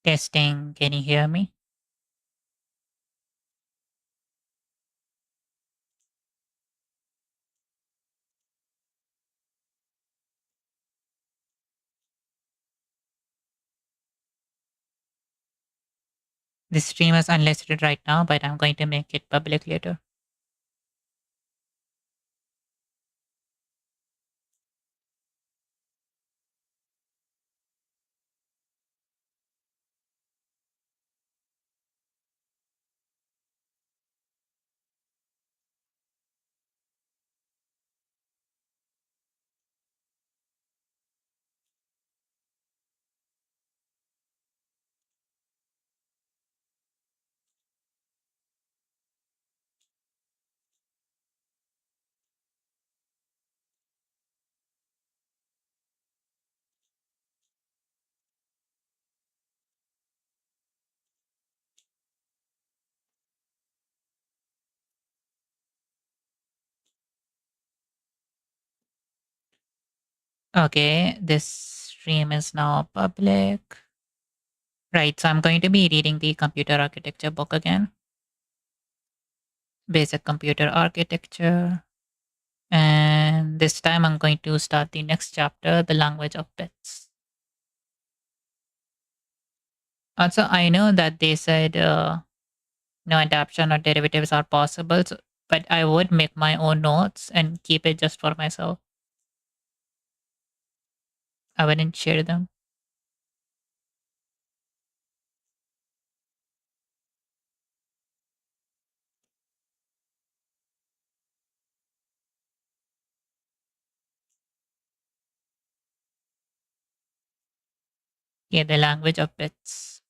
Testing, can you hear me? This stream is unlisted right now, but I'm going to make it public later. Okay, this stream is now public. Right, so I'm going to be reading the computer architecture book again. Basic computer architecture. And this time I'm going to start the next chapter, the language of bits. Also, I know that they said no adaptation or derivatives are possible, but I would make my own notes and keep it just for myself. I wouldn't share them. Yeah, the language of bits.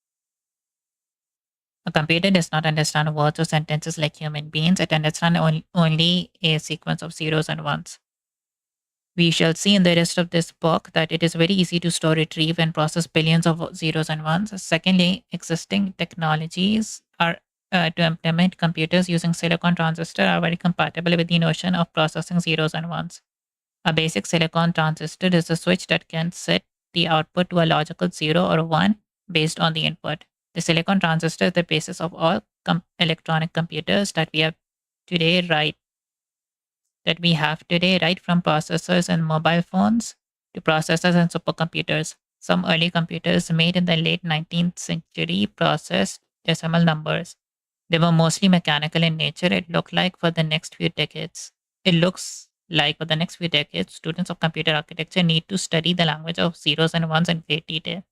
A computer does not understand words or sentences like human beings. It understands only a sequence of zeros and ones. We shall see in the rest of this book that it is very easy to store, retrieve, and process billions of zeros and ones. Secondly, existing technologies are to implement computers using silicon transistor are very compatible with the notion of processing zeros and ones. A basic silicon transistor is a switch that can set the output to a logical 0 or 1 based on the input. The silicon transistor is the basis of all electronic computers today, right? That we have today, right from processors and mobile phones to processors and supercomputers. Some early computers made in the late 19th century processed decimal numbers. They were mostly mechanical in nature. It looks like for the next few decades, students of computer architecture need to study the language of zeros and ones in great detail.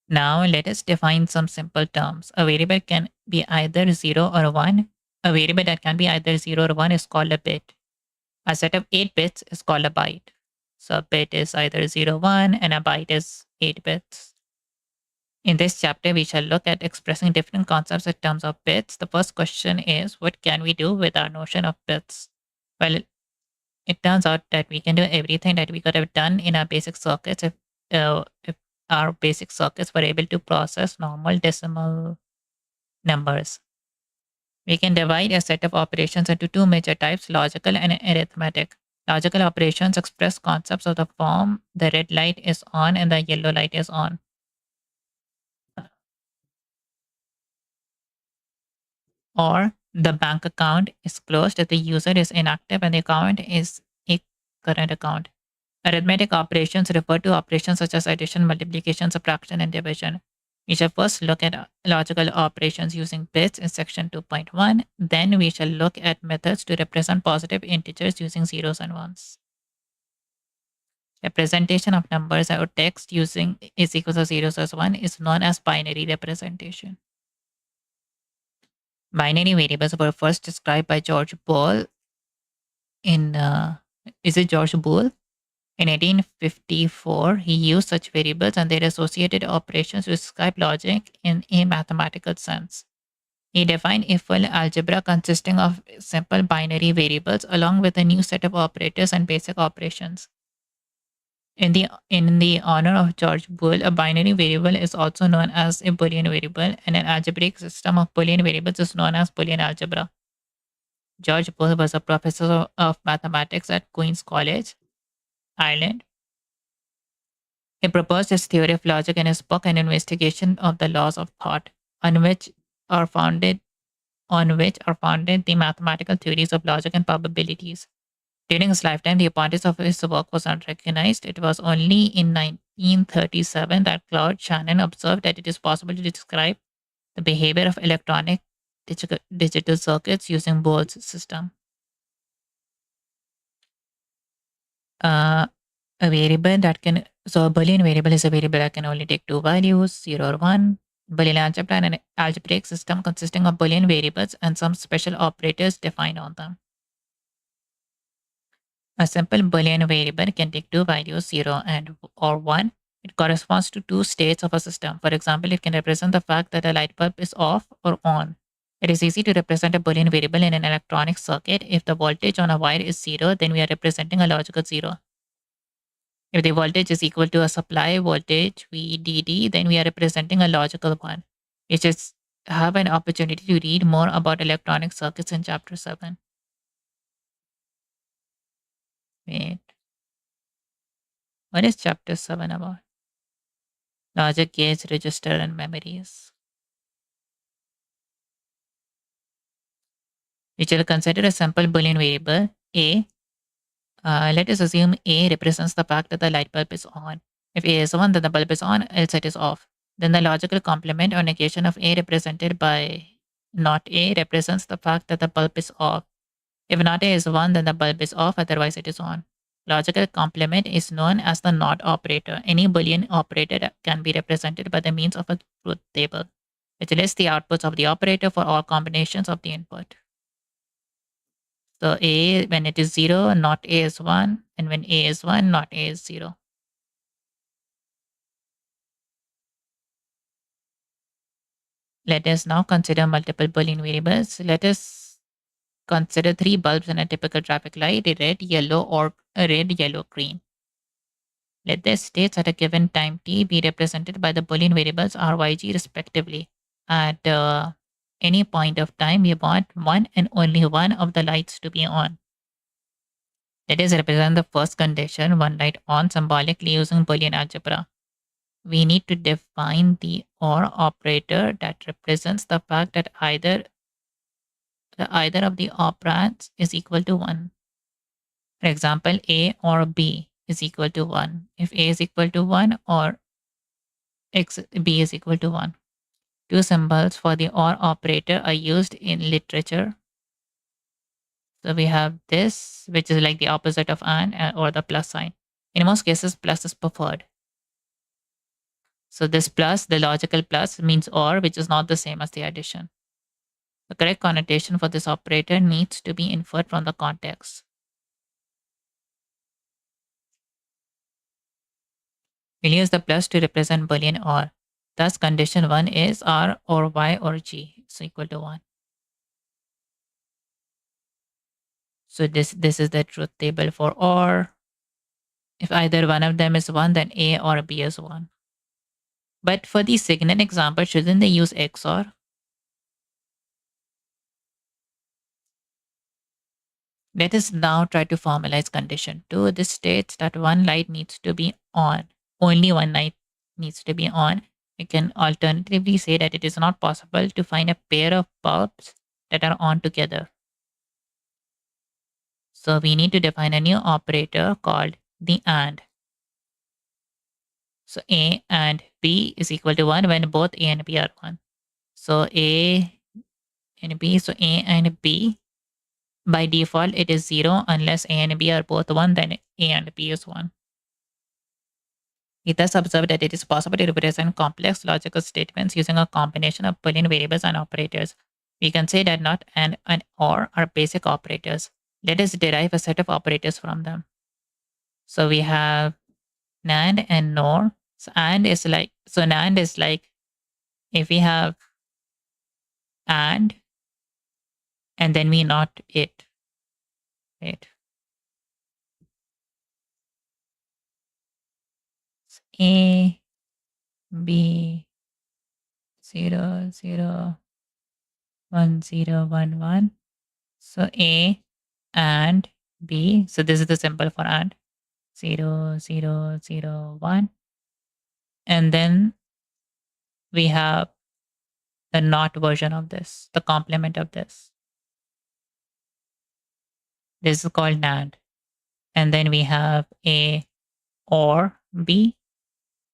Now, let us define some simple terms. A variable can be either 0 or 1. A variable that can be either 0 or 1 is called a bit. A set of 8 bits is called a byte. So a bit is either 0, 1, and a byte is 8 bits. In this chapter, we shall look at expressing different concepts in terms of bits. The first question is, what can we do with our notion of bits? Well, it turns out that we can do everything that we could have done in our basic circuits if our basic circuits were able to process normal decimal numbers. We can divide a set of operations into two major types, logical and arithmetic. Logical operations express concepts of the form the red light is on and the yellow light is on. Or the bank account is closed if the user is inactive and the account is a current account. Arithmetic operations refer to operations such as addition, multiplication, subtraction, and division. We shall first look at logical operations using bits in section 2.1. Then we shall look at methods to represent positive integers using zeros and ones. Representation of numbers or text using is equals to zeros as 1 is known as binary representation. Binary variables were first described by George Boole in is it George Boole? In 1854, he used such variables and their associated operations to describe logic in a mathematical sense. He defined a full algebra consisting of simple binary variables along with a new set of operators and basic operations. In the honor of George Boole, a binary variable is also known as a Boolean variable, and an algebraic system of Boolean variables is known as Boolean algebra. George Boole was a professor of mathematics at Queen's College, Ireland. He proposed his theory of logic in his book An Investigation of the Laws of Thought, on which are founded the mathematical theories of logic and probabilities. During his lifetime, the importance of his work was not recognized. It was only in 1937 that Claude Shannon observed that it is possible to describe the behavior of electronic digital circuits using Boole's system. Uh, a variable that can so a Boolean variable is a variable that can only take two values, 0 or 1. Boolean algebra and an algebraic system consisting of Boolean variables and some special operators defined on them. A simple Boolean variable can take two values, 0 and or 1. It corresponds to two states of a system. For example, it can represent the fact that a light bulb is off or on. It is easy to represent a Boolean variable in an electronic circuit. If the voltage on a wire is 0, then we are representing a logical 0. If the voltage is equal to a supply voltage VDD, then we are representing a logical 1. You just have an opportunity to read more about electronic circuits in chapter 7. Wait. What is chapter 7 about? Logic gates, register, and memories. We shall consider a simple Boolean variable A. Let us assume A represents the fact that the light bulb is on. If A is on, then the bulb is on, else it is off. Then the logical complement or negation of A represented by not A represents the fact that the bulb is off. If not A is 1, then the bulb is off, otherwise it is on. Logical complement is known as the NOT operator. Any Boolean operator can be represented by the means of a truth table, which lists the outputs of the operator for all combinations of the input. So A, when it is 0, not A is 1, and when A is 1, not A is 0. Let us now consider multiple Boolean variables. Let us consider three bulbs in a typical traffic light, red, yellow, or red, yellow, green. Let the states at a given time t be represented by the Boolean variables r, y, g respectively. At any point of time, we want one and only one of the lights to be on. Let us represent the first condition, one light on, symbolically using Boolean algebra. We need to define the OR operator that represents the fact that either of the operands is equal to 1. For example, A or B is equal to 1. If A is equal to 1 or B is equal to 1. Two symbols for the OR operator are used in literature. So we have this, which is like the opposite of and or the plus sign. In most cases, plus is preferred. So this plus, the logical plus, means OR, which is not the same as the addition. The correct connotation for this operator needs to be inferred from the context. We'll use the plus to represent Boolean OR. Thus, condition 1 is R or Y or G is equal to 1. So this is the truth table for OR. If either one of them is 1, then A or B is 1. But for the signal example, shouldn't they use XOR? Let us now try to formalize condition 2. This states that one light needs to be on. Only one light needs to be on. We can alternatively say that it is not possible to find a pair of bulbs that are on together. So we need to define a new operator called the AND. So A and B is equal to 1 when both A and B are 1. So A and B, so A and B, by default it is 0 unless A and B are both 1, then A and B is 1. We thus observe that it is possible to represent complex logical statements using a combination of Boolean variables and operators. We can say that not and or are basic operators. Let us derive a set of operators from them. So we have NAND and NOR. So NAND is like if we have and then we not it. Right. A, B, 0, 0, 1, 0, 1, 1. So A and B. So this is the symbol for and. 0, 0, 0, 1. And then we have the not version of this, the complement of this. This is called NAND. And then we have A or B,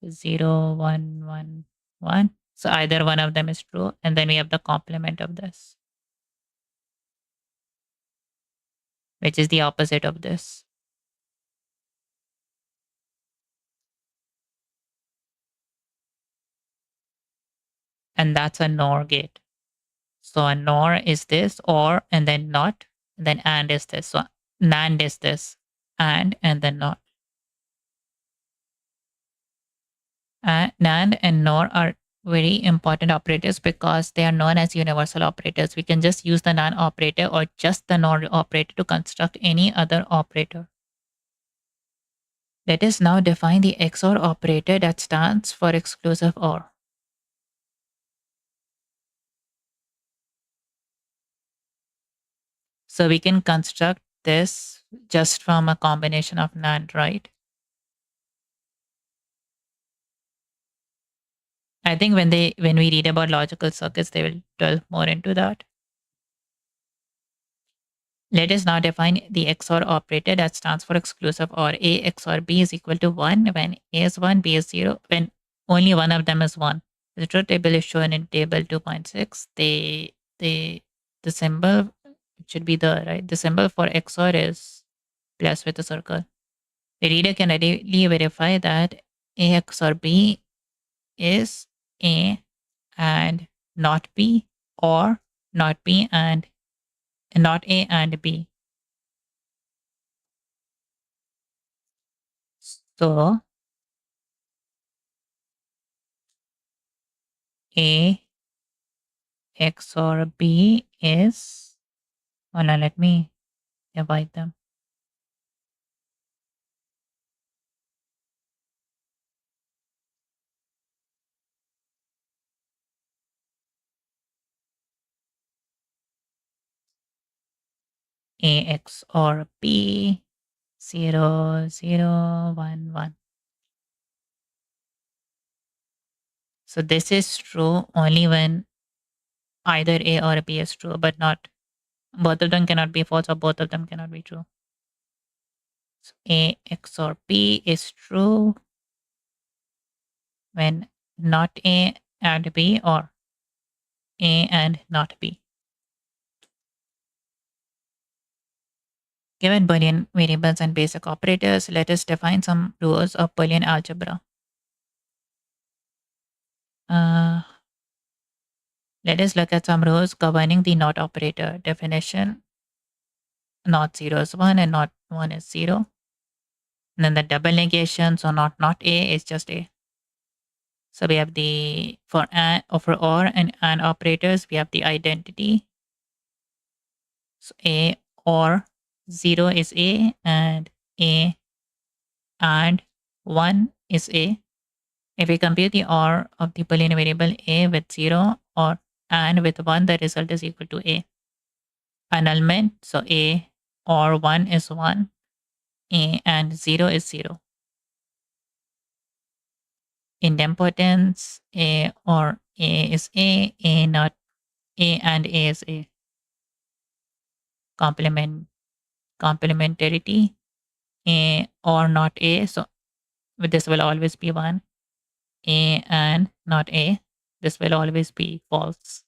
0, 1, 1, 1. So either one of them is true. And then we have the complement of this, which is the opposite of this. And that's a NOR gate. So a NOR is this, or, and then not, and then AND is this. So NAND is this, and then not. NAND and NOR are very important operators because they are known as universal operators. We can just use the NAND operator or just the NOR operator to construct any other operator. Let us now define the XOR operator that stands for exclusive OR. So we can construct this just from a combination of NAND, right? I think when we read about logical circuits, they will delve more into that. Let us now define the XOR operator that stands for exclusive OR. A XOR B is equal to 1 when A is 1, B is 0, when only one of them is 1. The truth table is shown in table 2.6. The symbol should be there, right? The symbol for XOR is plus with a circle. The reader can readily verify that A XOR B is A and not B, or not B and not A and B. So A XOR B is, hold on, let me divide them. A XOR B 0, 0, 1, 1. So this is true only when either A or B is true, but not both of them cannot be false or both of them cannot be true. So A XOR B is true when not A and B, or A and not B. Given Boolean variables and basic operators, let us define some rules of Boolean algebra. Let us look at some rules governing the not operator. Definition: not 0 is 1 and not 1 is 0. And then the double negation, so not A is just A. So we have the, for OR and operators, we have the identity. So A or 0 is A and 1 is A. If we compute the OR of the Boolean variable A with 0 or and with 1, the result is equal to A. Annulment, so A or 1 is 1, A and 0 is 0. Idempotence, A or A is A not A and A is A. Complementarity, A or not A, so this will always be 1. A and not A, this will always be false.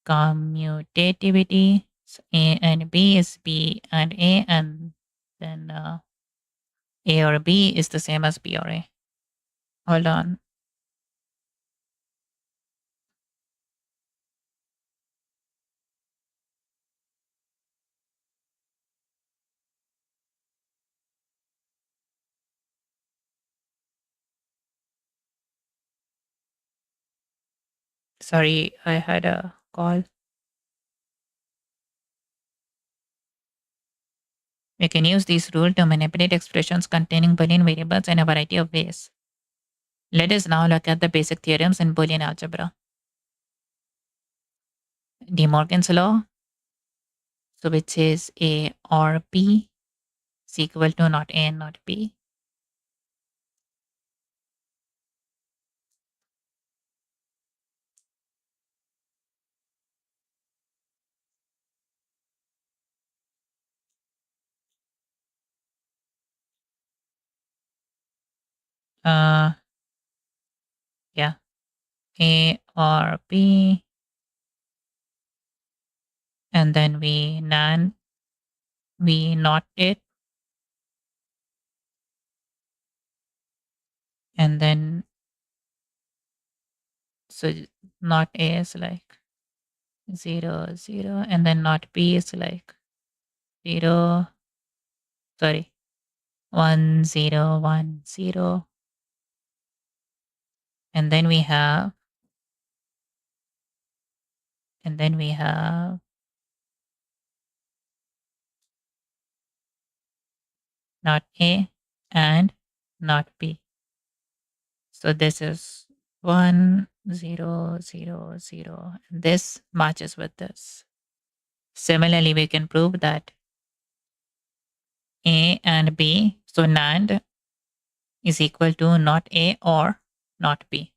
Commutativity, so A and B is B and A, and then A or B is the same as B or A. Hold on. Sorry, I had a call. We can use this rule to manipulate expressions containing Boolean variables in a variety of ways. Let us now look at the basic theorems in Boolean algebra. De Morgan's law, so which says A or B is equal to not A and not B. Uh, yeah, A or B, and then we not it, and then so not A is like 0, 0, and then not B is like 0, sorry, 1, 0, 1, 0, and then we have, and then we have not A and not B. So this is 1, 0, 0, 0, and this matches with this. Similarly, we can prove that A and B, so NAND is equal to not A or not B.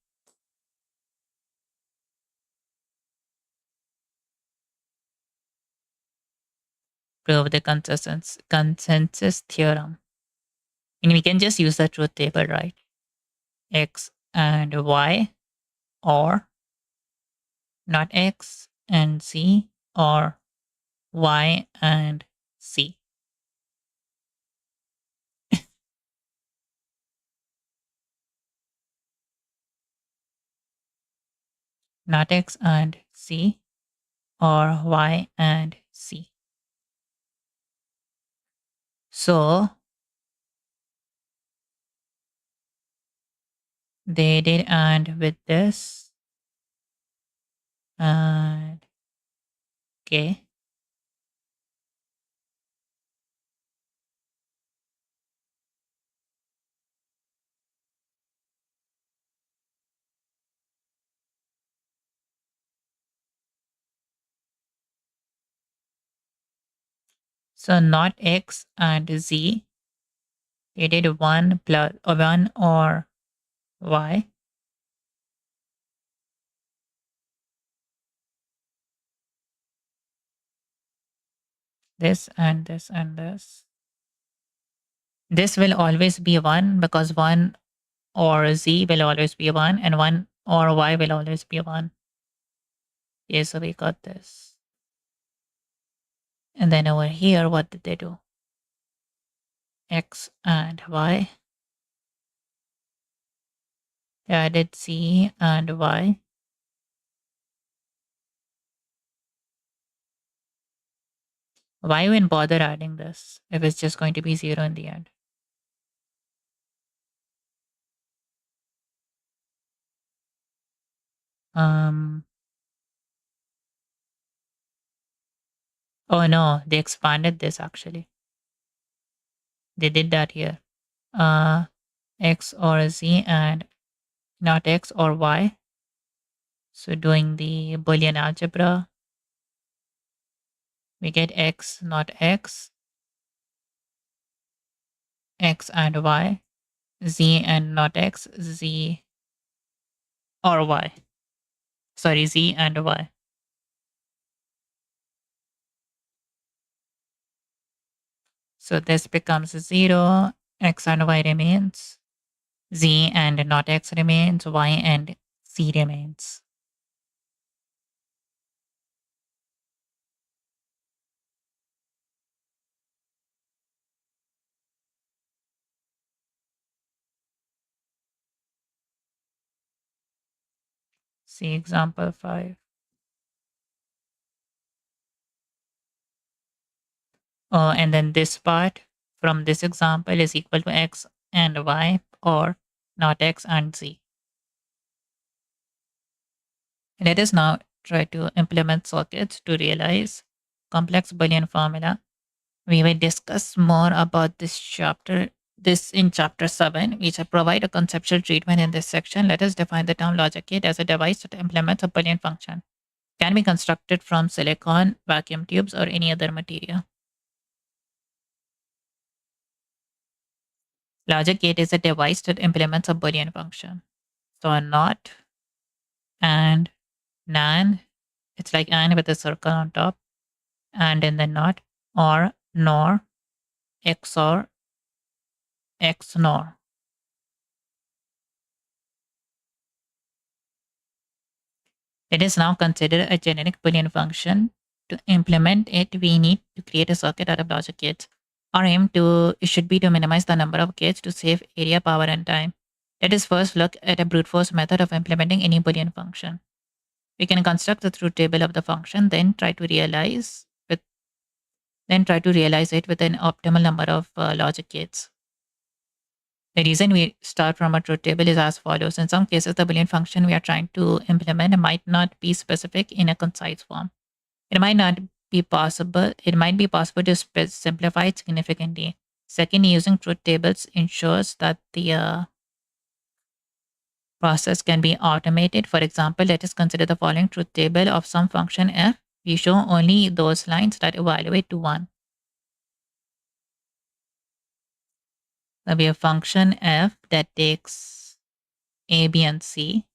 Prove the consensus theorem. And we can just use the truth table, right? X and Y, or not X and Z, or Y and C. Not X and C, or Y and C. So they did and with this, and okay. So not X and Z, they did 1 plus 1 or Y. This and this and this. This will always be 1 because 1 or Z will always be 1 and 1 or Y will always be 1. Okay, so we got this. And then over here, what did they do? X and Y. They added Z and Y. Why even bother adding this if it's just going to be 0 in the end? Um. Oh no, they expanded this actually. They did that here. X or Z and not X or Y. So doing the Boolean algebra, we get X, not X, X and Y, Z and not X, Z or Y. Sorry, Z and Y. So this becomes 0, X and Y remains, Z and not X remains, Y and Z remains. See example 5. And then this part from this example is equal to X and Y or not X and Z. Let us now try to implement circuits to realize complex Boolean formula. We will discuss more about this in chapter 7, which I provide a conceptual treatment in this section. Let us define the term logic gate as a device that implements a Boolean function. Can be constructed from silicon, vacuum tubes, or any other material. Logic gate is a device that implements a Boolean function. So a not and NAND, it's like AND with a circle on top, and in the not, or NOR, XOR, XNOR. It is now considered a generic Boolean function. To implement it, we need to create a circuit out of logic gates. Our aim should be to minimize the number of gates to save area, power, and time. Let us first look at a brute force method of implementing any Boolean function. We can construct the truth table of the function, then try to realize it with an optimal number of logic gates. The reason we start from a truth table is as follows. In some cases, the Boolean function we are trying to implement might not be specific in a concise form. It might be possible to simplify it significantly. Second, using truth tables ensures that the process can be automated. For example, let us consider the following truth table of some function f. We show only those lines that evaluate to 1. So we have function f that takes a, b, and c.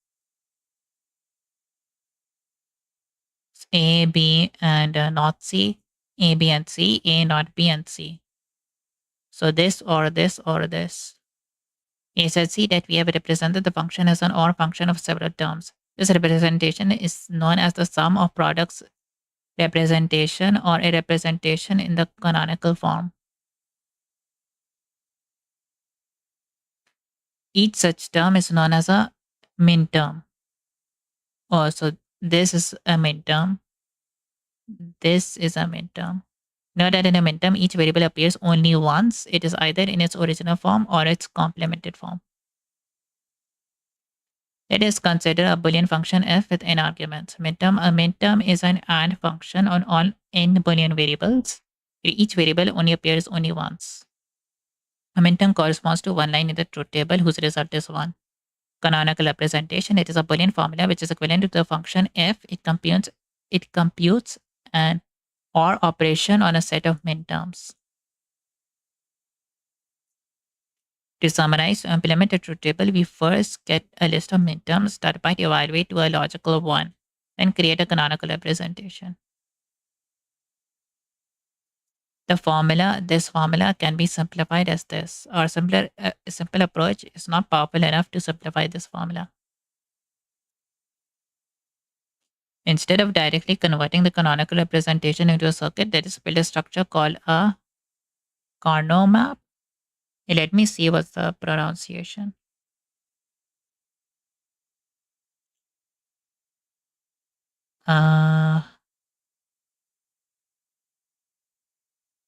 A, B, and not C, A, B, and C, A, not B, and C. So this or this or this. A said C that we have represented the function as an OR function of several terms. This representation is known as the sum of products representation or a representation in the canonical form. Each such term is known as a min term. Oh, so this is a min term. This is a min term. Note that in a min term, each variable appears only once. It is either in its original form or its complemented form. Let us consider a Boolean function f with n arguments. A min term is an AND function on all n Boolean variables. Each variable only appears only once. A min term corresponds to one line in the truth table whose result is 1. Canonical representation, it is a Boolean formula which is equivalent to the function f. It computes an OR operation on a set of min terms. To summarize, to implement a truth table, we first get a list of min terms that might evaluate to a logical 1, then create a canonical representation. This formula can be simplified as this. Our simple approach is not powerful enough to simplify this formula. Instead of directly converting the canonical representation into a circuit, let us build a structure called a Carnot map. Let me see what's the pronunciation.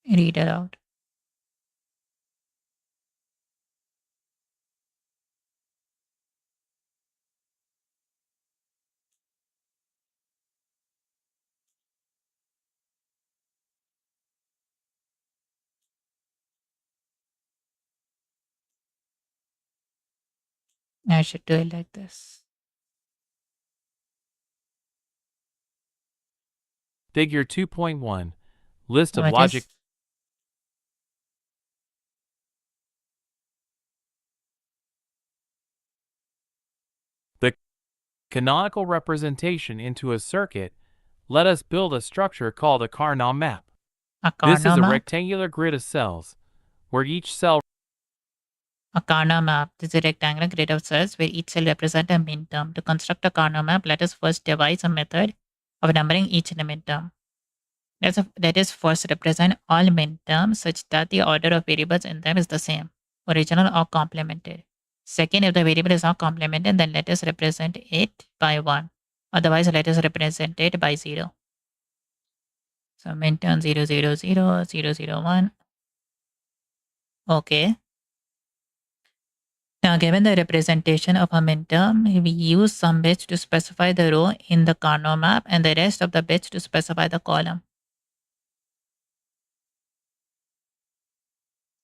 Read it out. I should do it like this. Figure 2.1 List of What logic. is- The canonical representation into a circuit. Let us build a structure called a Carnot map. A This is Carnot a map? rectangular grid of cells, where each cell A Carnot map is a rectangular grid of cells where each cell represents a min term. To construct a Carnot map, let us first devise a method of numbering each min term. Let us first represent all min terms such that the order of variables in them is the same, original or complemented. Second, if the variable is not complemented, then let us represent it by 1. Otherwise, let us represent it by 0. So min term 0, 0, 0, 0, 0, 1. Okay. Now, given the representation of a min term, we use some bits to specify the row in the Carnot map and the rest of the bits to specify the column.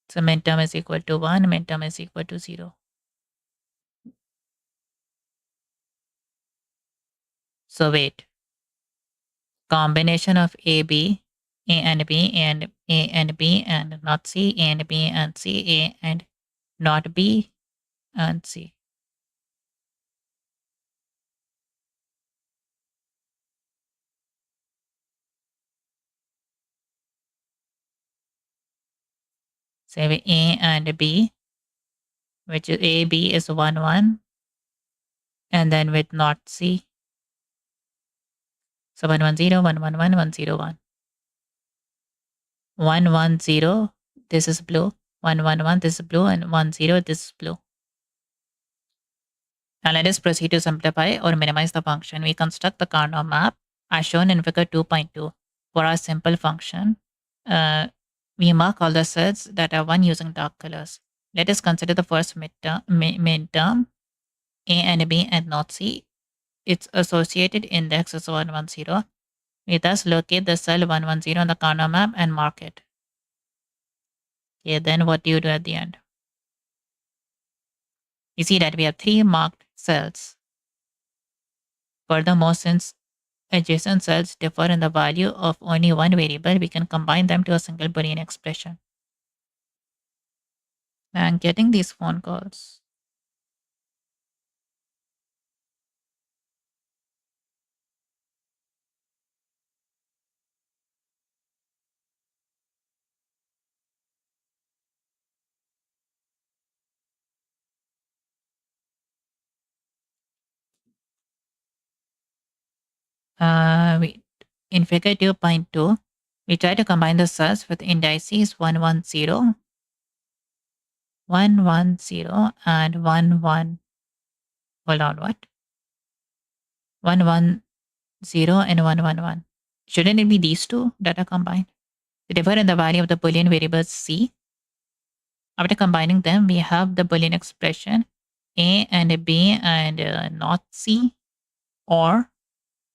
So min term is equal to 1, min term is equal to 0. So wait. Combination of A and B, and A and B and not C, A and B and C, A and not B and C. Say with A and B, which is A, B is 1, 1. And then with not C, So 110, 111, 101. 110, this is blue. 111, this is blue. And 10, this is blue. Now let us proceed to simplify or minimize the function. We construct the Carnot map as shown in figure 2.2. For our simple function, we mark all the cells that are 1 using dark colors. Let us consider the first midterm, A and B and not C. Its associated index is 110. We thus locate the cell 110 on the Carnot map and mark it. Okay, then what do you do at the end? You see that we have 3 marked cells. Furthermore, since adjacent cells differ in the value of only one variable, we can combine them to a single Boolean expression. I'm getting these phone calls. In figure 2.2, we try to combine the cells with indices 110, 110, and 11. Hold on, what? 110 and 111. Shouldn't it be these two that are combined? They differ in the value of the Boolean variables C. After combining them, we have the Boolean expression A and B and not C, or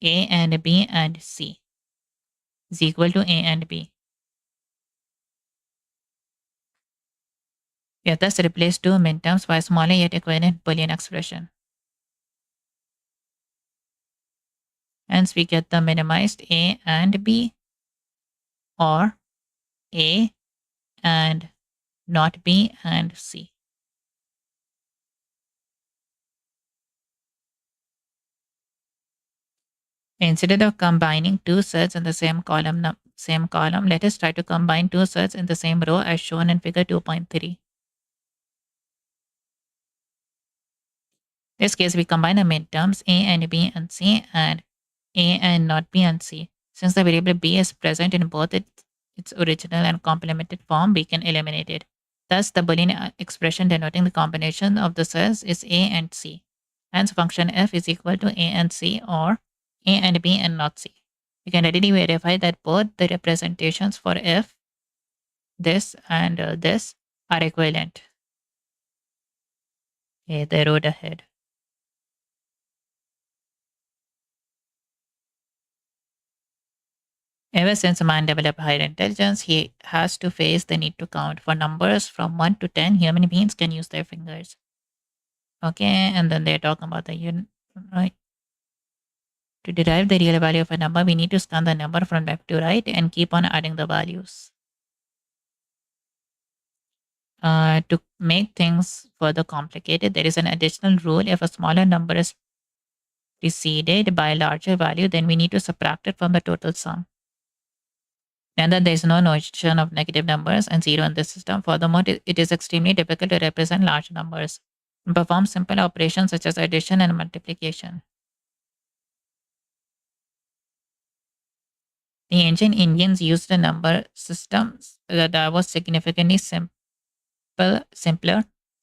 A and B and C is equal to A and B. We have thus replaced two minterms by a smaller yet equivalent Boolean expression. Hence, we get the minimized A and B, or A and not B and C. Instead of combining two cells in the same column, let us try to combine two cells in the same row as shown in figure 2.3. In this case, we combine the midterms A and B and C and A and not B and C. Since the variable B is present in both its original and complemented form, we can eliminate it. Thus, the Boolean expression denoting the combination of the cells is A and C. Hence, function f is equal to A and C, or A and B and not C. We can readily verify that both the representations for f, this and this, are equivalent. Okay, the road ahead. Ever since man developed higher intelligence, he has to face the need to count. For numbers from 1 to 10, human beings can use their fingers. Okay, and then they're talking about the unit, right? To derive the real value of a number, we need to scan the number from left to right and keep on adding the values. To make things further complicated, there is an additional rule. If a smaller number is preceded by a larger value, then we need to subtract it from the total sum. And that there is no notion of negative numbers and zero in this system. Furthermore, it is extremely difficult to represent large numbers and perform simple operations such as addition and multiplication. The ancient Indians used a number system that was significantly simpler,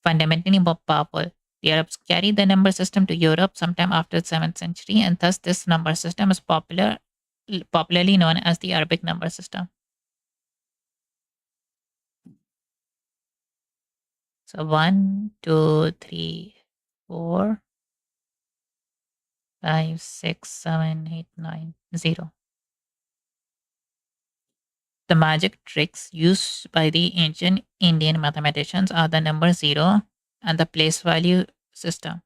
fundamentally more powerful. The Arabs carried the number system to Europe sometime after the 7th century, and thus this number system is popularly known as the Arabic number system. So 1, 2, 3, 4, 5, 6, 7, 8, 9, 0. The magic tricks used by the ancient Indian mathematicians are the number 0 and the place value system.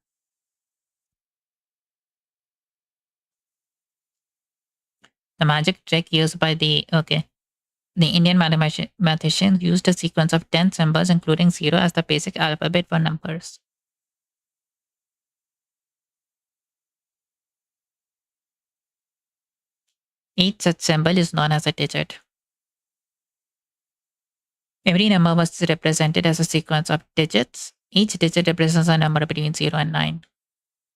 The magic trick used by the Indian mathematicians used a sequence of 10 symbols, including 0 as the basic alphabet for numbers. Each such symbol is known as a digit. Every number was represented as a sequence of digits. Each digit represents a number between 0 and 9.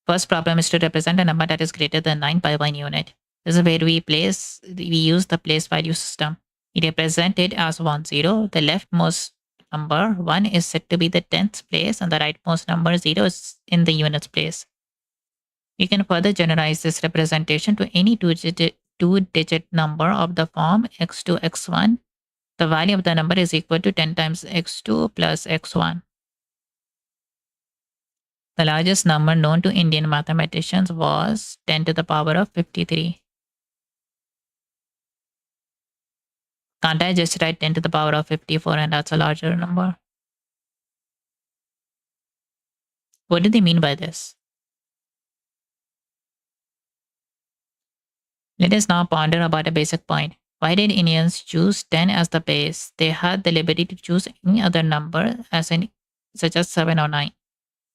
First problem is to represent a number that is greater than 9 by 1 unit. This is where we use the place value system. We represent it as 1, 0. The leftmost number 1 is said to be the tenths place, and the rightmost number 0 is in the units place. You can further generalize this representation to any two-digit number of the form x2, x1. The value of the number is equal to 10 times x2 plus x1. The largest number known to Indian mathematicians was 10 to the power of 53. Can't I just write 10 to the power of 54 and that's a larger number? What do they mean by this? Let us now ponder about a basic point. Why did Indians choose 10 as the base? They had the liberty to choose any other number such as 7 or 9.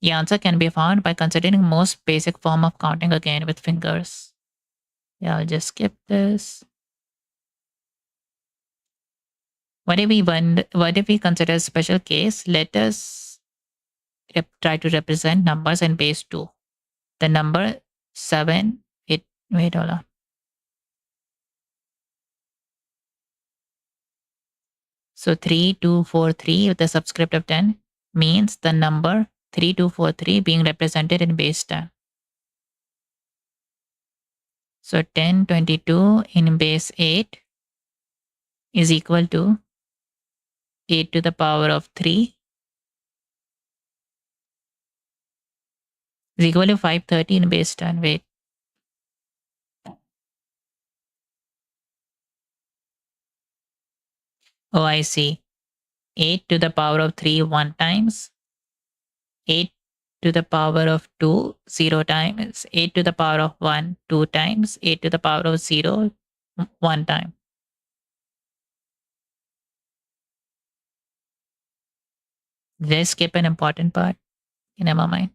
The answer can be found by considering most basic form of counting again with fingers. Yeah, I'll just skip this. What if we consider a special case? Let us try to represent numbers in base 2. The number 7, wait, hold on. So 3243 with the subscript of 10 means the number 3243 being represented in base 10. So 1022 in base 8 is equal to 8 to the power of 3 is equal to 530 in base 10. Wait. Oh, I see. 8 to the power of 3 1 times. 8 to the power of 2 0 times. 8 to the power of 1 2 times. 8 to the power of 0 1 time. Did I skip an important part? Never mind.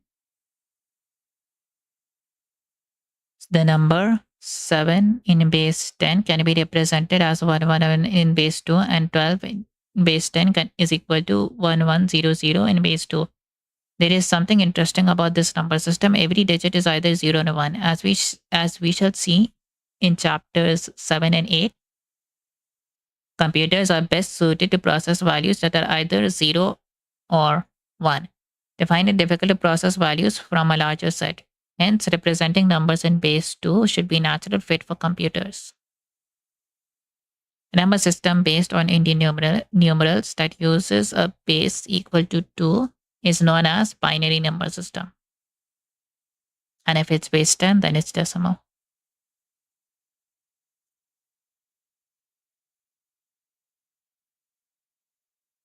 The number 7 in base 10 can be represented as 1 in base 2 and 12 in base 10 is equal to 1100 in base 2. There is something interesting about this number system. Every digit is either 0 or 1. As we shall see in chapters 7 and 8, computers are best suited to process values that are either 0 or 1. They find it difficult to process values from a larger set. Hence, representing numbers in base 2 should be a natural fit for computers. A number system based on Indian numerals that uses a base equal to 2 is known as binary number system. And if it's base 10, then it's decimal.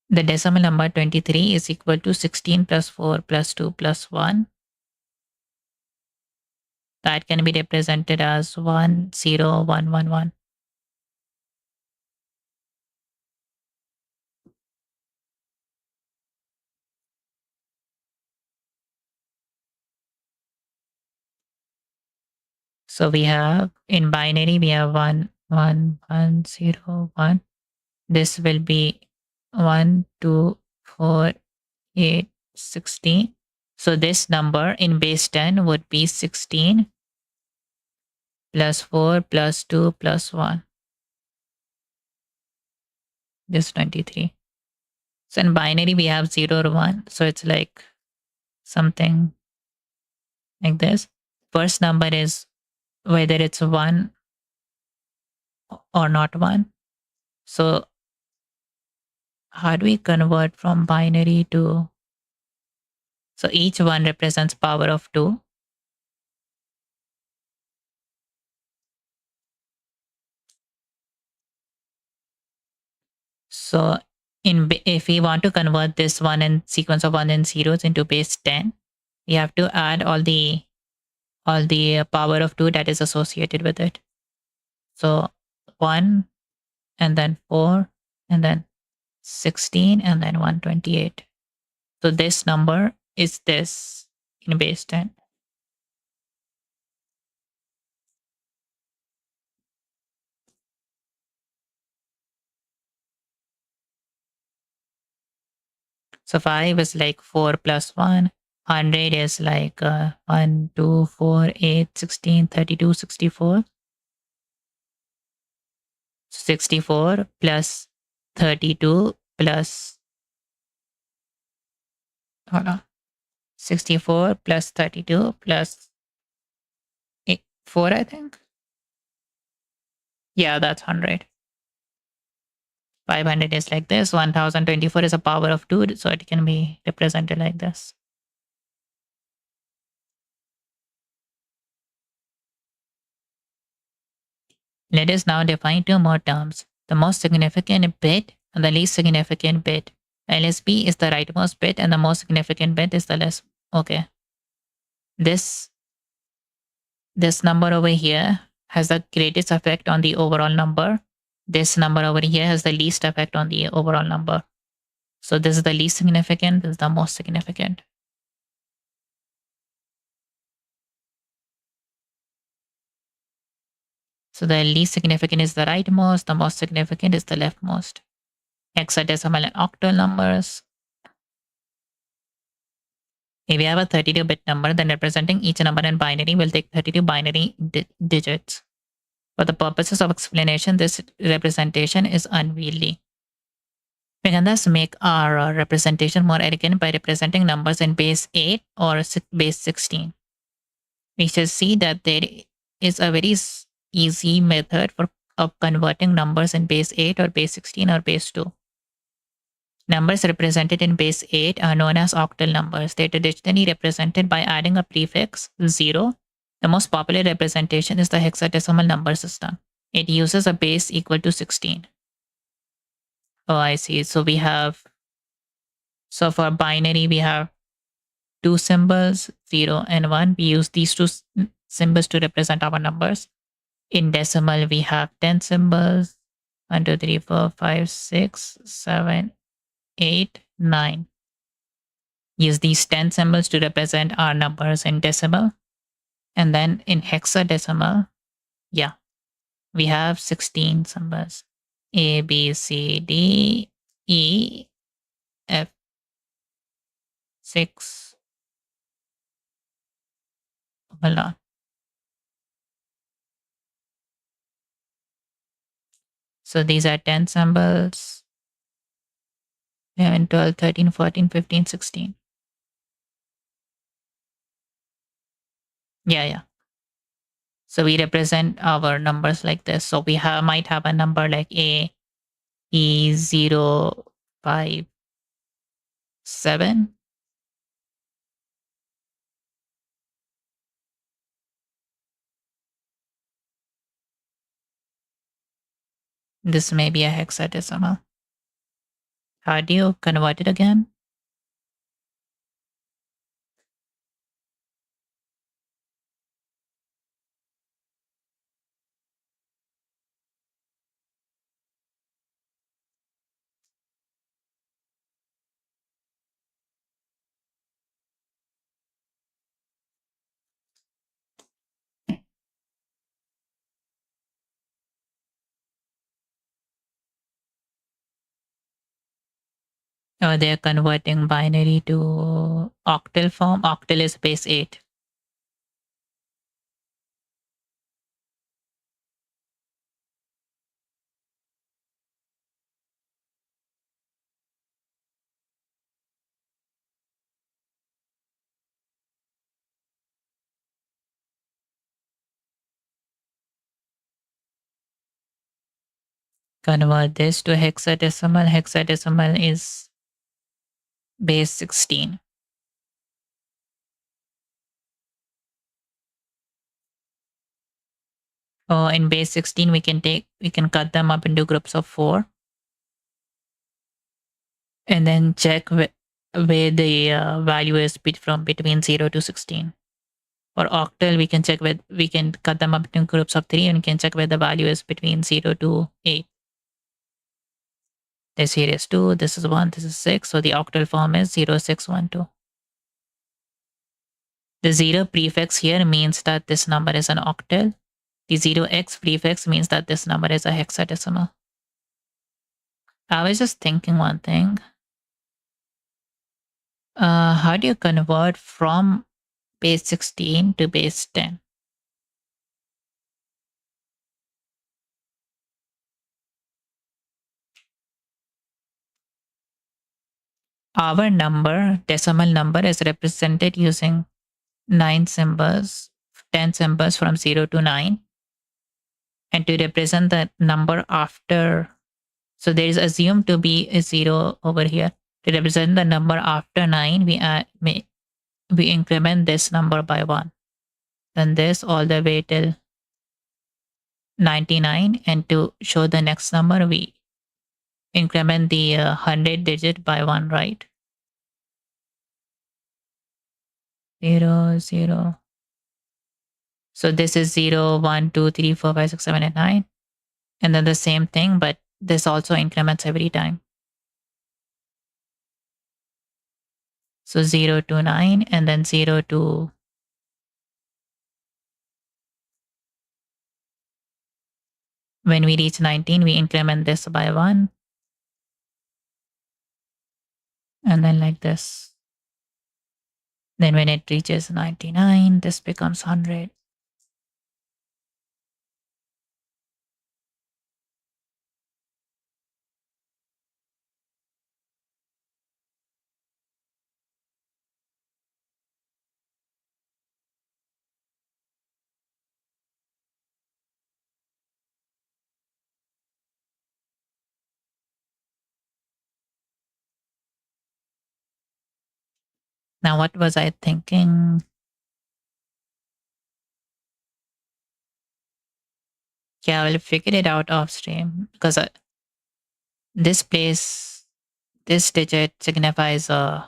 The decimal number 23 is equal to 16 plus 4 plus 2 plus 1. That can be represented as 1 0 1 1 1. So we have in binary we have 1 1 1 0 1. This will be 1 2 4 8 16. So this number in base 10 would be 16 plus 4 plus 2 plus 1. This 23. So in binary we have 0 or 1. So it's like something like this. First number is whether it's 1 or not 1. So how do we convert from binary to... So each one represents power of 2. So if we want to convert this one and sequence of 1 and zeros into base 10, we have to add all the power of 2 that is associated with it. So 1 and then 4 and then 16 and then 128. So this number is this in base 10. So 5 is like 4 plus 1. 100 is like 1, 2, 4, 8, 16, 32, 64. 64 plus 32 plus, hold on, 64 plus 32 plus 4, I think. Yeah, that's 100. 500 is like this. 1024 is a power of 2, so it can be represented like this. Let us now define two more terms, the most significant bit and the least significant bit. LSB is the rightmost bit and the most significant bit is the less. Okay. This number over here has the greatest effect on the overall number. This number over here has the least effect on the overall number. So this is the least significant, this is the most significant. So the least significant is the rightmost, the most significant is the leftmost. Hexadecimal and octal numbers. If we have a 32-bit number, then representing each number in binary will take 32 binary digits. For the purposes of explanation, this representation is unwieldy. We can thus make our representation more elegant by representing numbers in base 8 or base 16. We shall see that there is a very easy method of converting numbers in base 8 or base 16 or base 2. Numbers represented in base 8 are known as octal numbers. They are traditionally represented by adding a prefix 0. The most popular representation is the hexadecimal number system. It uses a base equal to 16. Oh, I see. So we have, so for binary, we have two symbols, 0 and 1. We use these two symbols to represent our numbers. In decimal, we have 10 symbols, 1, 2, 3, 4, 5, 6, 7, 8, 9. Use these 10 symbols to represent our numbers in decimal. And then in hexadecimal, yeah, we have 16 symbols. A, B, C, D, E, F, 6. Hold on. So these are 10 symbols. 11, 12, 13, 14, 15, 16. Yeah. So we represent our numbers like this. So we might have a number like A, E, 0, 5, 7. This may be a hexadecimal. How do you convert it again? They're converting binary to octal form. Octal is base 8. Convert this to hexadecimal. Hexadecimal is base 16. In base 16, we can cut them up into groups of 4. And then check where the value is between 0 to 16. For octal, we can check where we can cut them up into groups of 3 and we can check where the value is between 0 to 8. This here is 2, this is 1, this is 6. So the octal form is 0, 6, 1, 2. The 0 prefix here means that this number is an octal. The 0x prefix means that this number is a hexadecimal. I was just thinking one thing. How do you convert from base 16 to base 10? our number, decimal number, is represented using 9 symbols, 10 symbols from 0 to 9. And to represent the number after, so there is assumed to be a 0 over here. To represent the number after 9, we increment this number by 1. Then this all the way till 99. And to show the next number, we increment the 100 digit by 1, right? 0, 0. So this is 0, 1, 2, 3, 4, 5, 6, 7, and 9. And then the same thing, but this also increments every time. So 0 to 9, and then 0 to when we reach 19, we increment this by 1. And then like this. Then when it reaches 99, this becomes 100. Now, what was I thinking? Yeah, I will figure it out off stream because this place, this digit signifies where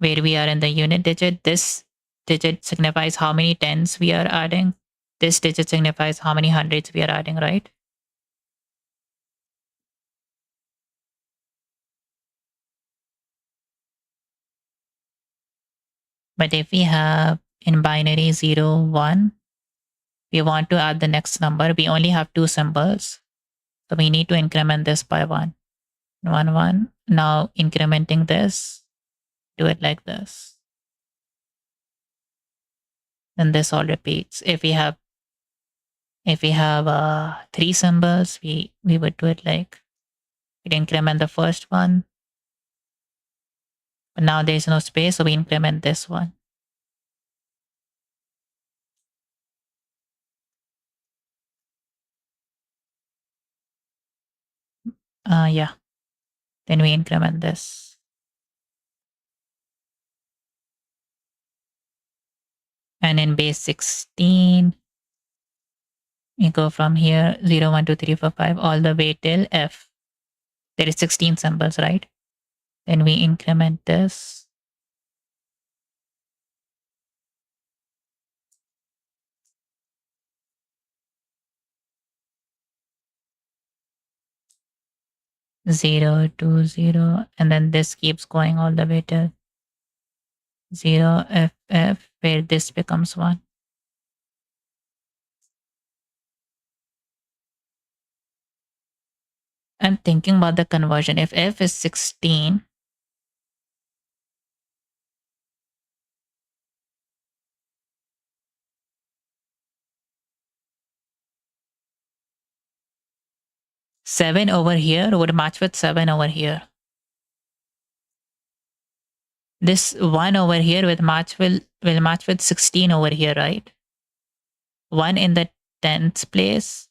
we are in the unit digit. This digit signifies how many tens we are adding. This digit signifies how many hundreds we are adding, right? But if we have in binary 0, 1, we want to add the next number. We only have 2 symbols. So we need to increment this by 1. 1, 1. Now incrementing this, do it like this. Then this all repeats. If we have 3 symbols, we would do it like we'd increment the first one. But now there's no space, so we increment this one. Yeah. Then we increment this. And in base 16, we go from here 0, 1, 2, 3, 4, 5 all the way till F. There is 16 symbols, right? Then we increment this. Zero, 2, 0, and then this keeps going all the way till 0, F, F, where this becomes 1. I'm thinking about the conversion. If F is 16, seven over here would match with 7 over here. This 1 over here will match with 16 over here, right? 1 in the tens place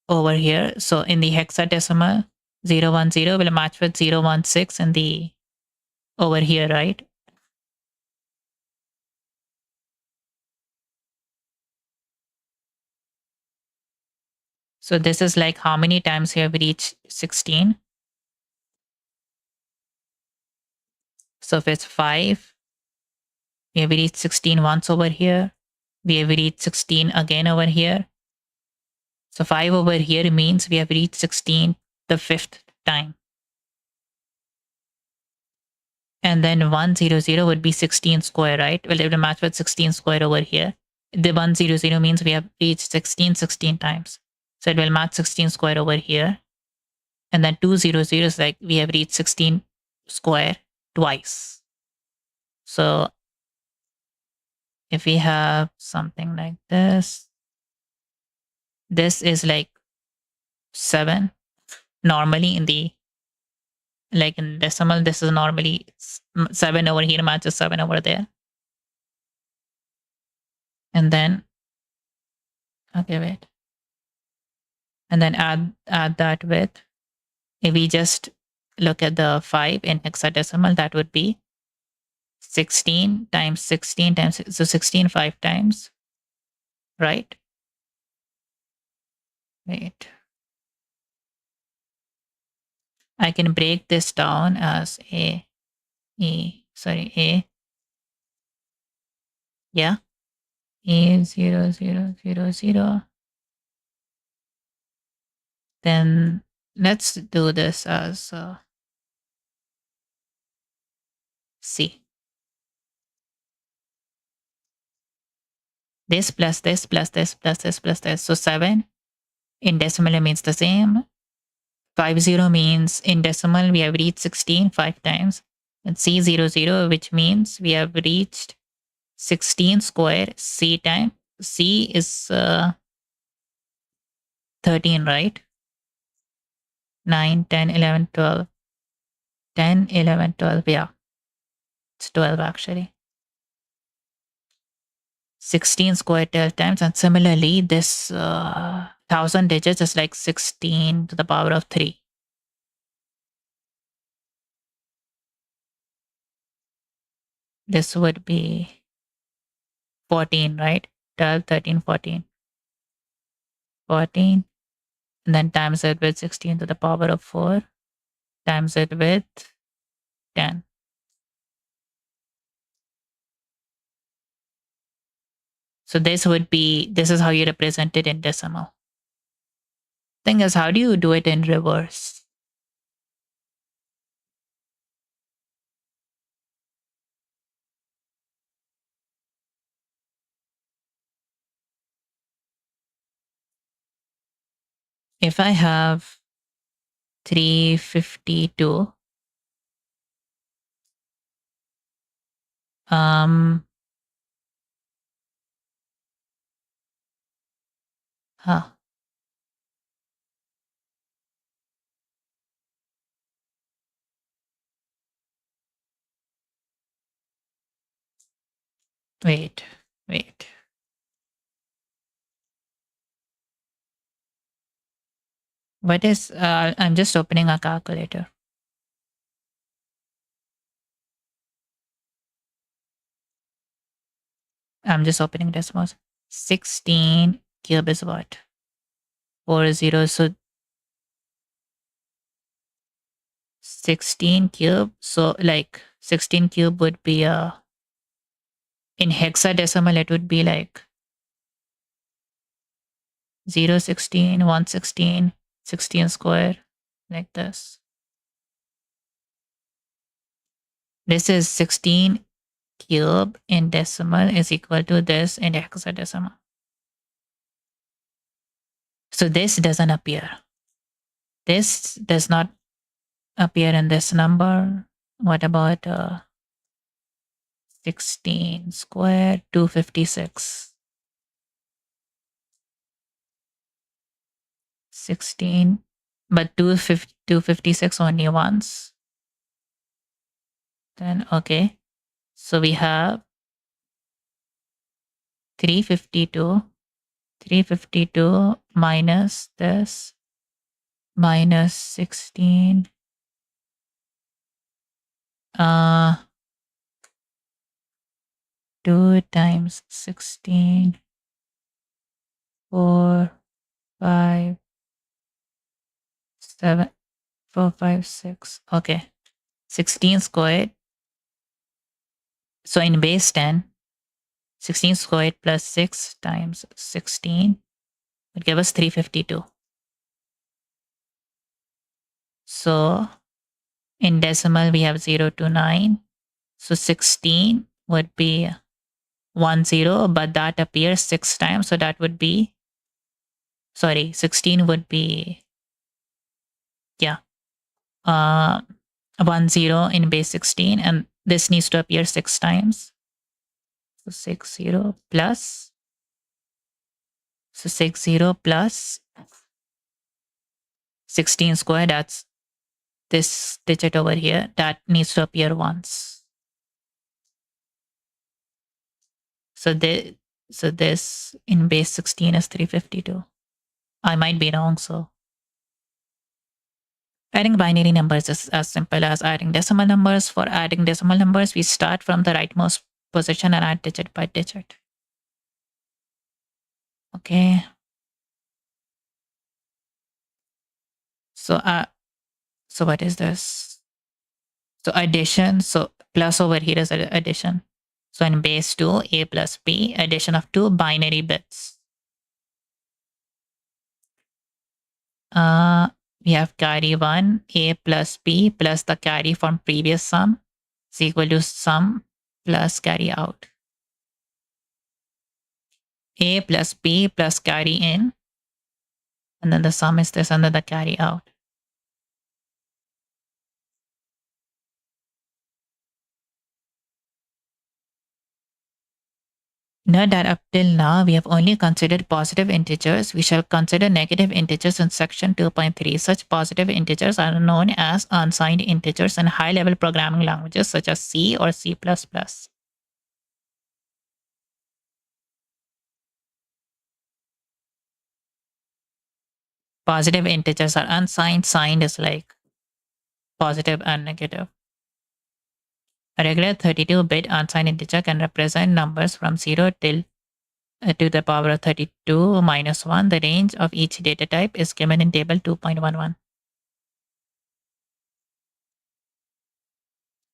over here. So in the hexadecimal, 010 will match with 016 in the over here, right? So this is like how many times here we reach 16. So if it's 5, we have reached 16 once over here. We have reached 16 again over here. So 5 over here means we have reached 16 the 5th time. And then 100 would be 16 square, right? Well, it will match with 16 square over here. The 100 means we have reached 16 times. So it will match 16 square over here. And then 200 is like we have reached 16 square twice. So if we have something like this is like 7 normally in the like in decimal, this is normally 7 over here matches 7 over there. And then, okay, wait. And then add that with, if we just look at the 5 in hexadecimal, that would be 16 times 16 times, so 16 5 times, right? Wait. I can break this down as A, yeah, A 0 0 0 0. Then let's do this as C. This plus this plus this plus this plus this. So 7 in decimal means the same. 50 means in decimal we have reached 16 5 times. And C00, which means we have reached 16 square C time. C is 13, right? 9, 10, 11, 12. 10, 11, 12. Yeah. It's 12 actually. 16 square 12 times. And similarly, this 1000 digits is like 16 to the power of 3. This would be 14, right? 12, 13, 14. 14. And then times it with 16 to the power of 4. Times it with 10. So this is how you represent it in decimal. Thing is, how do you do it in reverse? If I have 352, huh. Wait. What is, I'm just opening a calculator. I'm just opening decimals. 16 cube is what? 4 zeros. So 16 cube. So like 16 cube would be in hexadecimal, it would be like 0, 16, 116, 16 square, like this. This is 16 cube in decimal is equal to this in hexadecimal. So this doesn't appear. This does not appear in this number. What about 16 square, 256? 16, but 256 only once. Then, okay. So we have 352 minus this minus 16. 2 times 16, 4, 5, 7, 4, 5, 6. Okay. 16 squared. So in base 10, 16 squared plus 6 times 16 would give us 352. So in decimal, we have 0 to 9. So 16 would be 1 0, but that appears 6 times. So that would be, 16 would be, 1 0 in base 16. And this needs to appear 6 times. So 6 0 plus. So 6 0 plus 16 squared, that's this digit over here, that needs to appear once. So this in base 16 is 352. I might be wrong, so adding binary numbers is as simple as adding decimal numbers. For adding decimal numbers, we start from the rightmost position and add digit by digit. Okay. So what is this? So addition. So plus over here is addition. So in base 2, a plus b, addition of two binary bits. We have carry 1, a plus b plus the carry from previous sum is equal to sum plus carry out. A plus b plus carry in, and then the sum is this, and then the carry out. Note that up till now, we have only considered positive integers. We shall consider negative integers in section 2.3. Such positive integers are known as unsigned integers in high-level programming languages such as C or C++. Positive integers are unsigned. Signed is like positive and negative. A regular 32-bit unsigned integer can represent numbers from 0 till to the power of 32 minus 1. The range of each data type is given in table 2.11.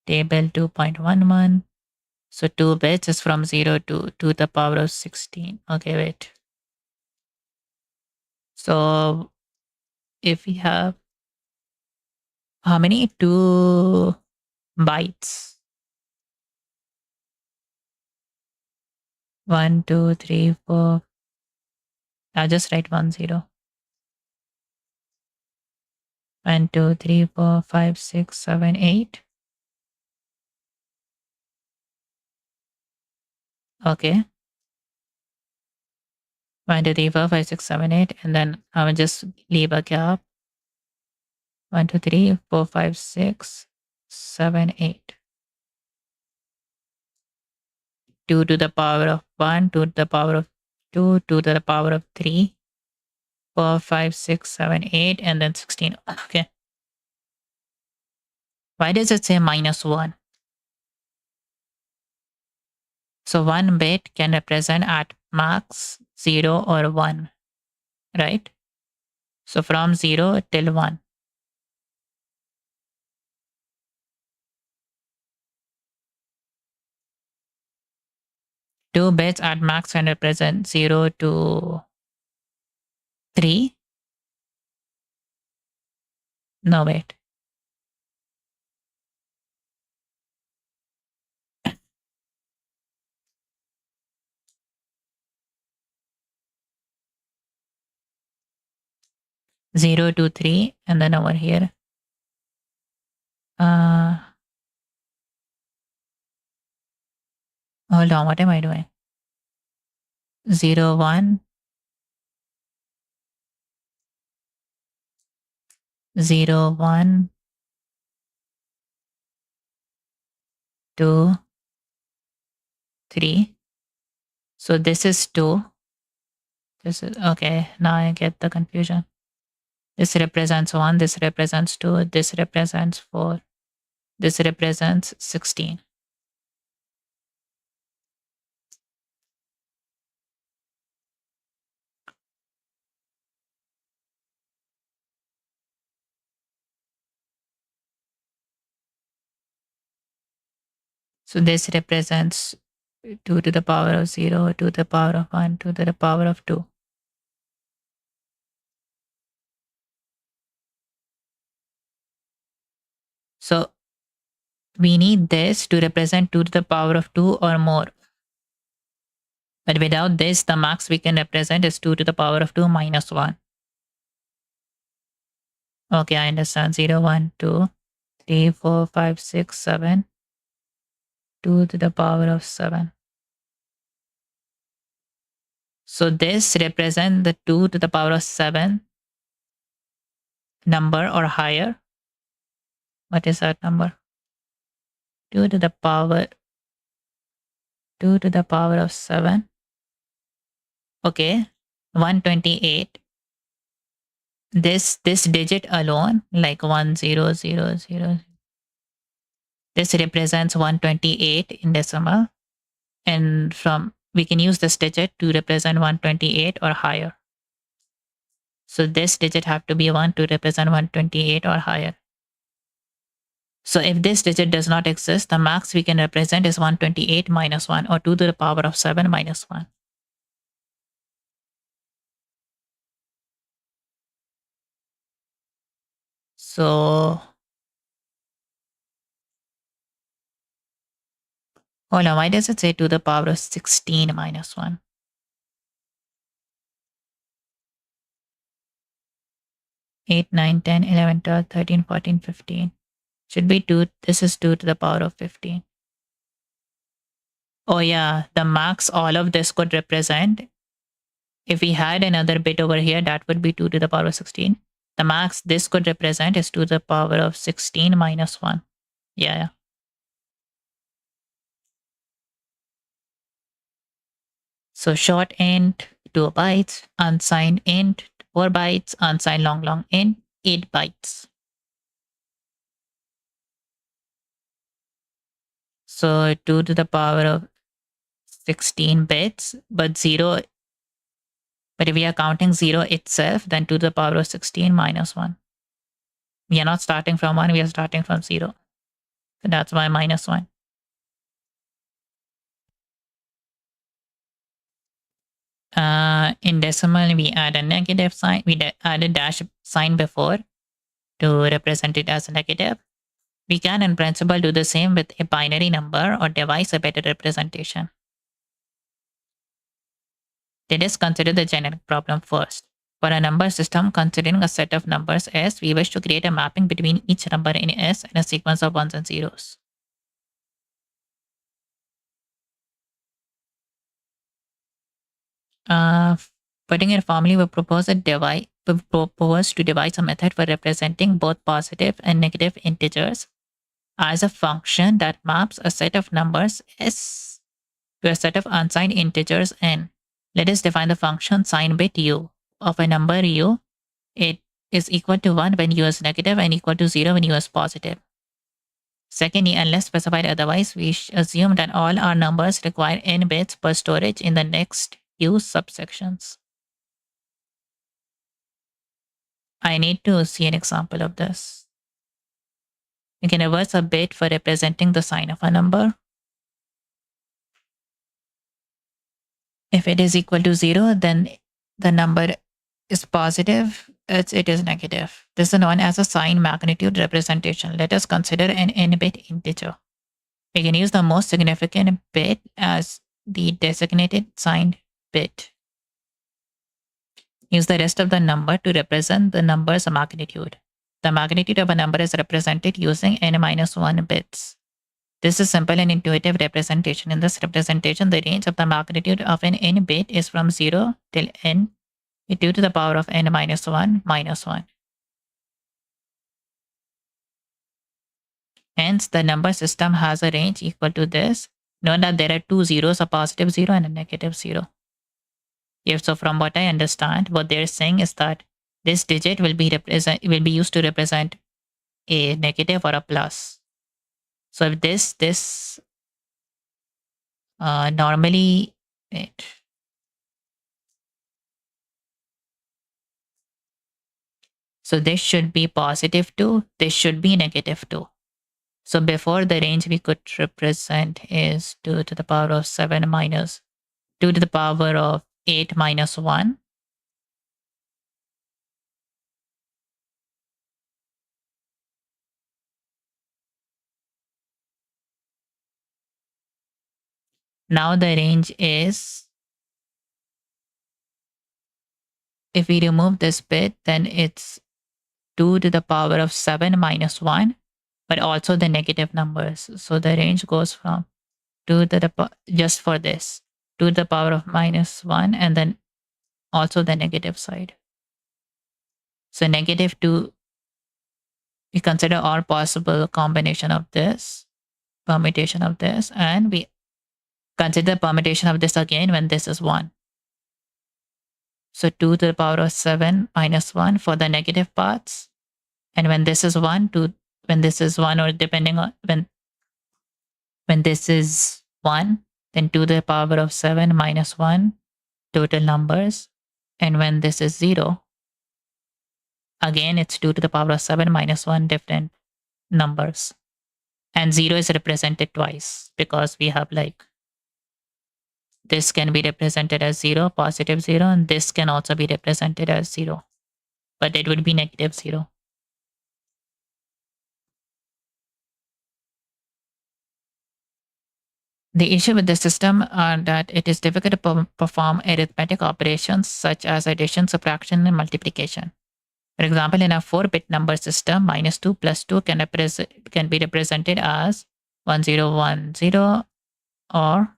Table 2.11. So 2 bits is from 0 to the power of 16. Okay, wait. So if we have how many? 2 bytes. 1, 2, 3, 4. I'll just write 1, 0. 1, 2, 3, 4, 5, 6, 7, 8. Okay. 1, 2, 3, 4, 5, 6, 7, 8. And then I will just leave a gap. 1, 2, 3, 4, 5, 6, 7, 8. 2 to the power of 1, 2 to the power of 2, 2 to the power of 3, 4, 5, 6, 7, 8, and then 16. Okay. Why does it say minus 1? So 1 bit can represent at max 0 or 1, right? So from 0 till 1. Two bits at max can represent 0 to 3. No, wait. Zero to 3, and then over here. Hold on, what am I doing? 0, 1. 0, 1. 2, 3. So this is 2. This is okay. Now I get the confusion. This represents 1. This represents 2. This represents 4. This represents 16. So this represents 2 to the power of 0, 2 to the power of 1, 2 to the power of 2. So we need this to represent 2 to the power of 2 or more. But without this, the max we can represent is 2 to the power of 2 minus 1. Okay, I understand. 0, 1, 2, 3, 4, 5, 6, 7. 2 to the power of 7. So this represents the 2 to the power of 7 number or higher. What is that number? 2 to the power of 7. Okay, 128. This digit alone, like 1000, this represents 128 in decimal, and we can use this digit to represent 128 or higher. So this digit have to be 1 to represent 128 or higher. So if this digit does not exist, the max we can represent is 128 minus 1, or 2 to the power of 7 minus 1. So, hold on, why does it say 2 to the power of 16 minus 1? 8, 9, 10, 11, 12, 13, 14, 15. Should be 2. This is 2 to the power of 15. Oh yeah, the max all of this could represent, if we had another bit over here, that would be 2 to the power of 16. The max this could represent is 2 to the power of 16 minus 1. Yeah. So short int, 2 bytes, unsigned int, 4 bytes, unsigned long int, 8 bytes. So 2 to the power of 16 bits, but 0. But if we are counting 0 itself, then 2 to the power of 16 minus 1. We are not starting from 1, we are starting from 0. So that's why minus 1. In decimal, we add a negative sign. We add a dash sign before to represent it as a negative. We can, in principle, do the same with a binary number or devise a better representation. Let us consider the generic problem first. For a number system, considering a set of numbers S, we wish to create a mapping between each number in S and a sequence of ones and zeros. Putting it formally, we propose to devise a method for representing both positive and negative integers as a function that maps a set of numbers S to a set of unsigned integers N. Let us define the function sign bit u of a number u. It is equal to 1 when u is negative and equal to 0 when u is positive. Secondly, unless specified otherwise, we assume that all our numbers require n bits per storage in the next u subsections. I need to see an example of this. We can reverse a bit for representing the sign of a number. If it is equal to 0, then the number is positive, it is negative. This is known as a sign magnitude representation. Let us consider an n-bit integer. We can use the most significant bit as the designated signed bit. Use the rest of the number to represent the number's magnitude. The magnitude of a number is represented using n-1 bits. This is simple and intuitive representation. In this representation, the range of the magnitude of an n bit is from 0 till n, 2 to the power of n minus 1 minus 1. Hence, the number system has a range equal to this. Note that there are two zeros, a positive 0 and a negative 0. So from what I understand, what they're saying is that this digit will be used to represent a negative or a plus. So if this normally, wait. So this should be positive 2, this should be negative 2. So before, the range we could represent is 2 to the power of 7 minus 2 to the power of 8 minus 1. Now the range is, if we remove this bit, then it's 2 to the power of 7 minus 1, but also the negative numbers. So the range goes from 2 to the, just for this, 2 to the power of minus 1, and then also the negative side. So negative 2 we consider all possible combination of this, permutation of this, and we consider permutation of this again when this is 1. So 2 to the power of 7 minus 1 for the negative parts. And when this is 1, when this is 1, or depending on when this is 1, then 2 to the power of 7 minus 1 total numbers. And when this is 0, again it's 2 to the power of 7 minus 1 different numbers. And 0 is represented twice because we have like this can be represented as 0, positive 0, and this can also be represented as 0, but it would be negative 0. The issue with this system are that it is difficult to perform arithmetic operations such as addition, subtraction, and multiplication. For example, in a 4-bit number system, minus 2 plus 2 can be represented as 1010 or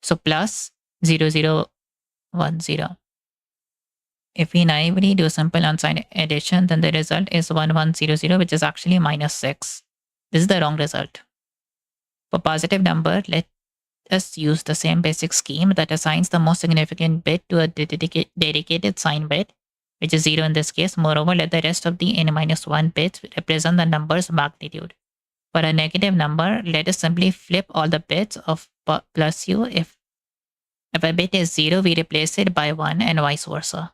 so plus 0010. If we naively do simple unsigned addition, then the result is 1100, which is actually minus 6. This is the wrong result. For positive number, let us use the same basic scheme that assigns the most significant bit to a dedicated sign bit, which is 0 in this case. Moreover, let the rest of the n-1 bits represent the number's magnitude. For a negative number, let us simply flip all the bits of plus u. If a bit is 0, we replace it by 1 and vice versa.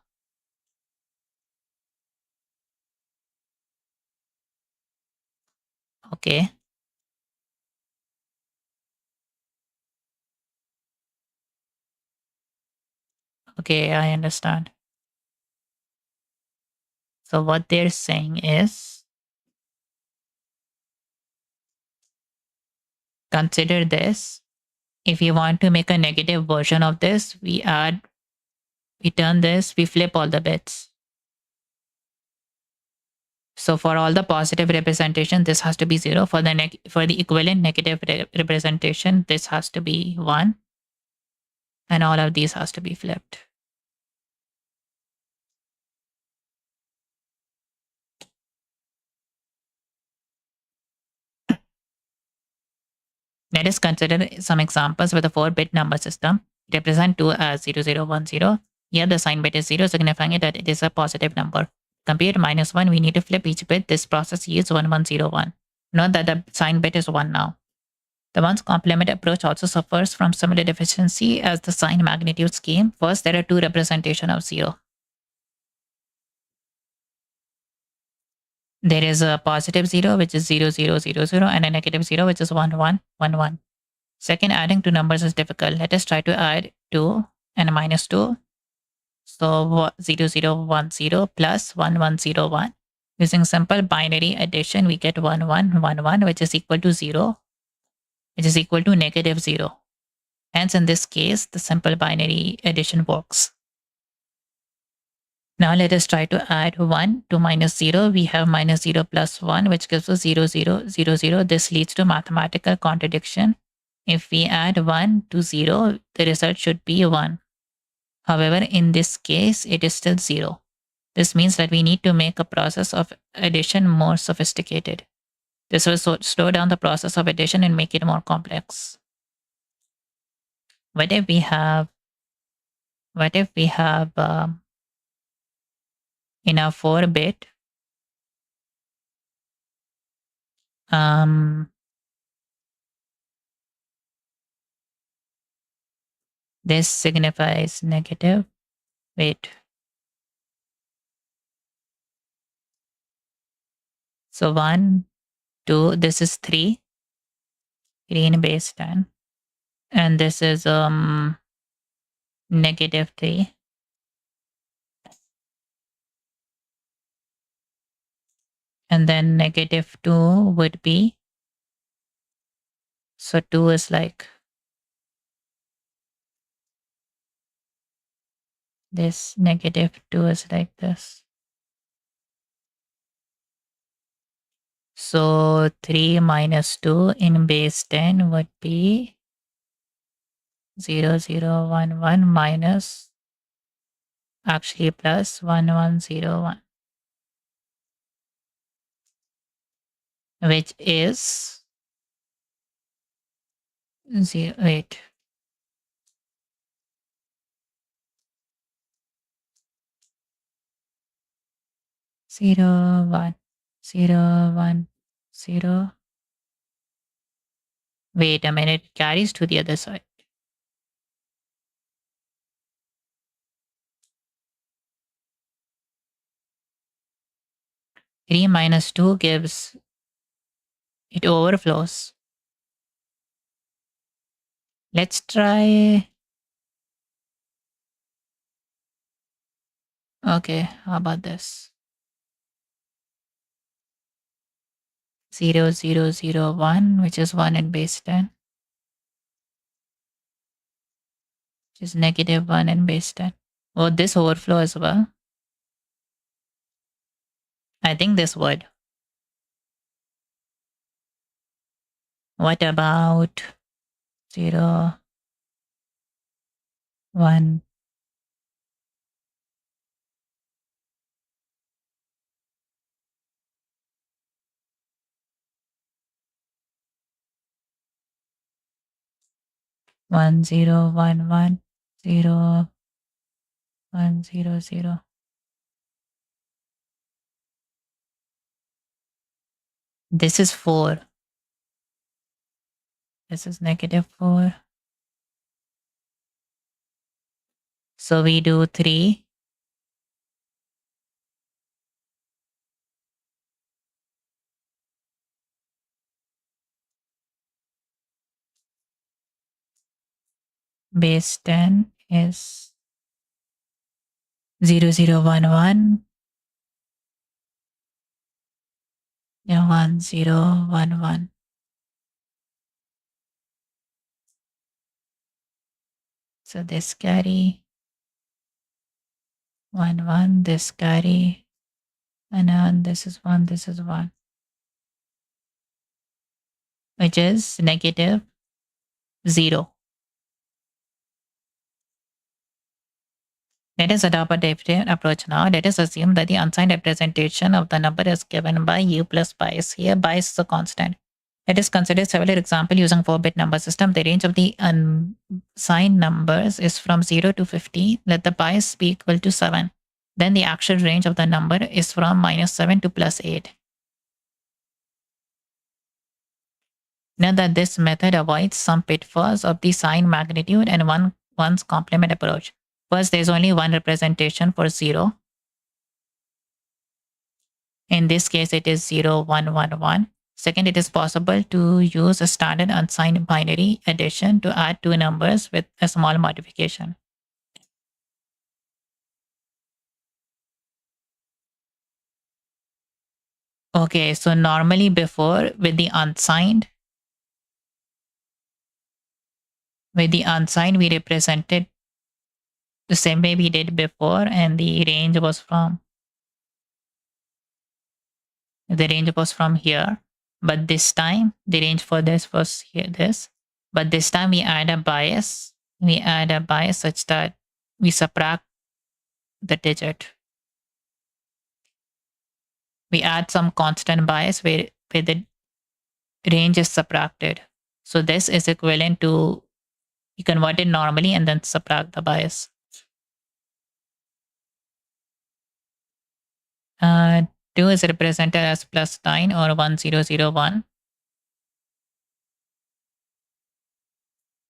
Okay. Okay, I understand. So what they're saying is, consider this. If you want to make a negative version of this, we turn this, we flip all the bits. So for all the positive representation, this has to be 0. For the equivalent negative representation, this has to be 1. And all of these has to be flipped. Let us consider some examples with a 4-bit number system. Represent 2 as 0010. Here the sign bit is 0, signifying that it is a positive number. Compute minus 1, we need to flip each bit. This process yields 1101. Note that the sign bit is 1 now. The ones complement approach also suffers from similar deficiency as the sign magnitude scheme. First, there are 2 representations of 0. There is a positive 0, which is 0000, and a negative 0, which is 1111. Second, adding two numbers is difficult. Let us try to add 2 and minus 2. So 0010 plus 1101. Using simple binary addition, we get 1111, which is equal to 0, which is equal to negative 0. Hence, in this case, the simple binary addition works. Now let us try to add 1 to minus 0. We have minus 0 plus 1, which gives us 0000. This leads to mathematical contradiction. If we add 1 to 0, the result should be 1. However, in this case, it is still 0. This means that we need to make a process of addition more sophisticated. This will slow down the process of addition and make it more complex. What if we have in a 4-bit, this signifies negative. Wait. So 1, 2, this is 3. 3 in base 10. And this is negative 3. And then negative 2 would be, so 2 is like this, negative 2 is like this. So 3 minus 2 in base 10 would be 0011 minus, actually plus 1101. which is 0, wait. 0, 1, 0, 1, 0. Wait a minute, it carries to the other side. 3 minus 2 gives, it overflows. Let's try. Okay, how about this? 0, 0, 0, 1, which is 1 in base 10. Which is negative 1 in base 10. Oh, this overflow as well. I think this would. What about 0, 1? One zero one one zero 1 0 0. This is 4. This is negative 4. So we do 3. Base 10 is 0 0 1 1. Yeah, 1 0 1 1. So this carry 1 1, this carry, and this is 1, this is 1, which is negative 0. Let us adopt a different approach now. Let us assume that the unsigned representation of the number is given by u plus bias. Here, bias is a constant. Let us consider several examples using 4-bit number system. The range of the unsigned numbers is from 0 to 50. Let the bias be equal to 7. Then the actual range of the number is from -7 to +8. Note that this method avoids some pitfalls of the sign magnitude and one's complement approach. First, there is only one representation for 0. In this case, it is 0, 1, 1, 1. Second, it is possible to use a standard unsigned binary addition to add two numbers with a small modification. Okay, so normally before with the unsigned, we represented the same way we did before, and the range was from here. But this time the range for this was here, this. But this time we add a bias. We add a bias such that we subtract the digit. We add some constant bias where the range is subtracted. So this is equivalent to, you convert it normally and then subtract the bias. 2 is represented as +9 or 1001.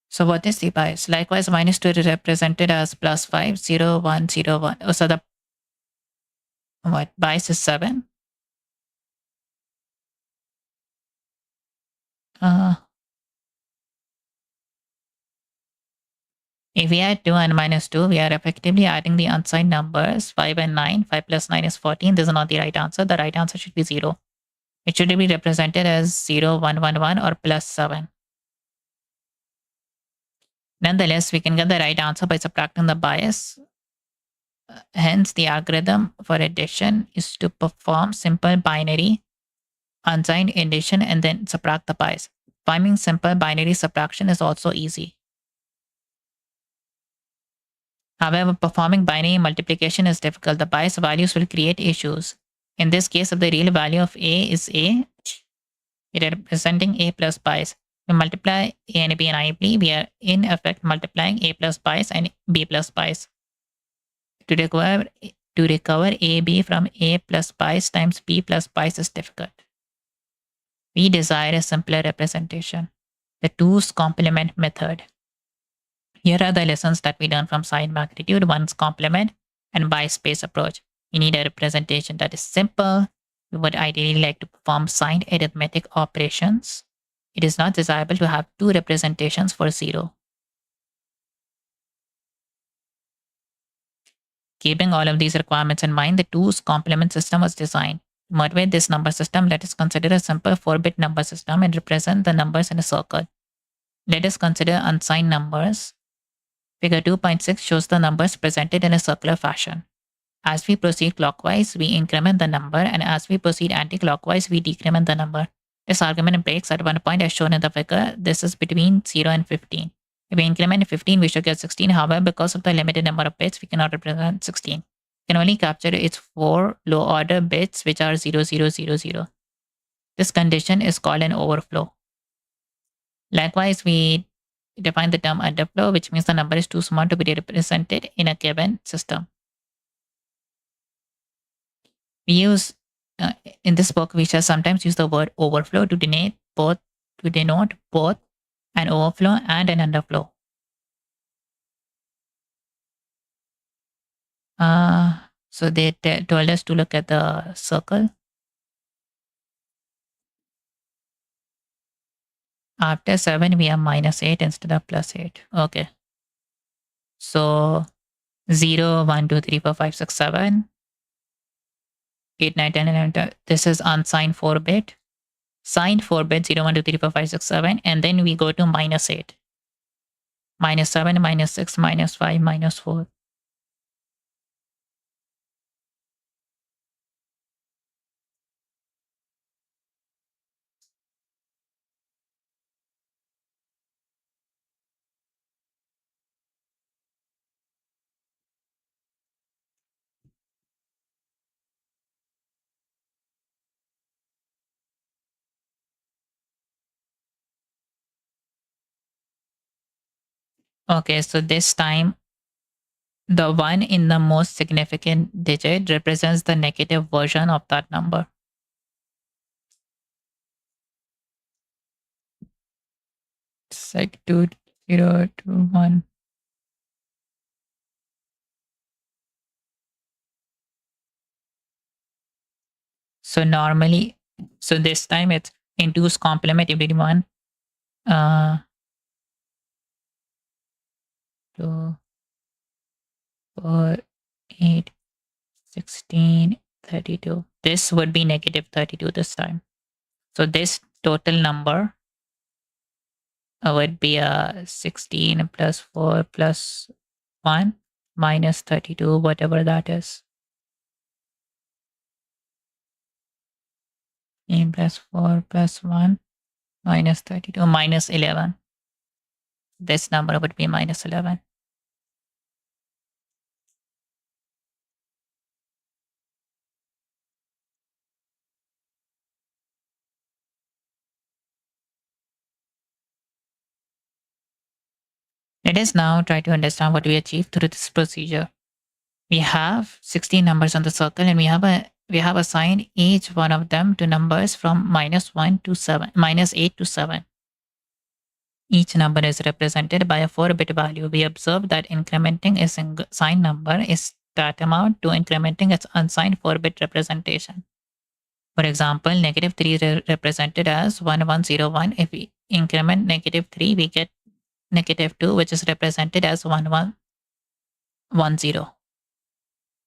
So what is the bias? Likewise, -2 is represented as +5, 0, 1, 0, 1. Oh, so the bias is 7. If we add 2 and -2, we are effectively adding the unsigned numbers 5 and 9. 5 plus 9 is 14. This is not the right answer. The right answer should be 0. It should be represented as 0, 1, 1, 1 or +7. Nonetheless, we can get the right answer by subtracting the bias. Hence, the algorithm for addition is to perform simple binary unsigned addition and then subtract the bias. Finding simple binary subtraction is also easy. However, performing binary multiplication is difficult. The bias values will create issues. In this case, if the real value of A is A, We are representing a plus bias. We multiply a and b and I b. We are in effect multiplying a plus bias and b plus bias. To recover ab from a plus bias times b plus bias is difficult. We desire a simpler representation, the 2's complement method. Here are the lessons that we learned from sign magnitude, 1's complement, and bias space approach. We need a representation that is simple. We would ideally like to perform signed arithmetic operations. It is not desirable to have two representations for 0. Keeping all of these requirements in mind, the 2's complement system was designed. To motivate this number system, let us consider a simple 4-bit number system and represent the numbers in a circle. Let us consider unsigned numbers. Figure 2.6 shows the numbers presented in a circular fashion. As we proceed clockwise, we increment the number, and as we proceed anti-clockwise, we decrement the number. This argument breaks at one point as shown in the figure. This is between 0 and 15. If we increment 15, we should get 16. However, because of the limited number of bits, we cannot represent 16. We can only capture its 4 low-order bits, which are 0, 0, 0, 0. This condition is called an overflow. Likewise, we define the term underflow, which means the number is too small to be represented in a given system. We use in this book we shall sometimes use the word overflow to denote both an overflow and an underflow. So they told us to look at the circle. After 7 we have minus 8 instead of plus 8. Okay, so 0 1 2 3 4 5 6 7 8 9 10 11 12. This is unsigned 4-bit. Signed 4-bit 0 1 2 3 4 5 6 7, and then we go to minus 8, minus 7, minus 6, minus 5, minus 4. Okay, so this time the 1 in the most significant digit represents the negative version of that number. Sec 2 0 2 1. So normally, so this time it's in 2's complement everyone. 2 4 8 16 32. This would be negative 32 this time. So this total number would be 16 plus 4 plus 1 minus 32, whatever that is. 16 plus 4 plus 1 minus 32 minus 11. This number would be minus 11. Let us now try to understand what we achieved through this procedure. We have 16 numbers on the circle, and we have assigned each one of them to numbers from minus 1 to 7, minus 8 to 7. Each number is represented by a 4-bit value. We observe that incrementing a signed number is tantamount to incrementing its unsigned 4-bit representation. For example, negative 3 is represented as 1101. If we increment negative 3, we get negative 2, which is represented as 1110.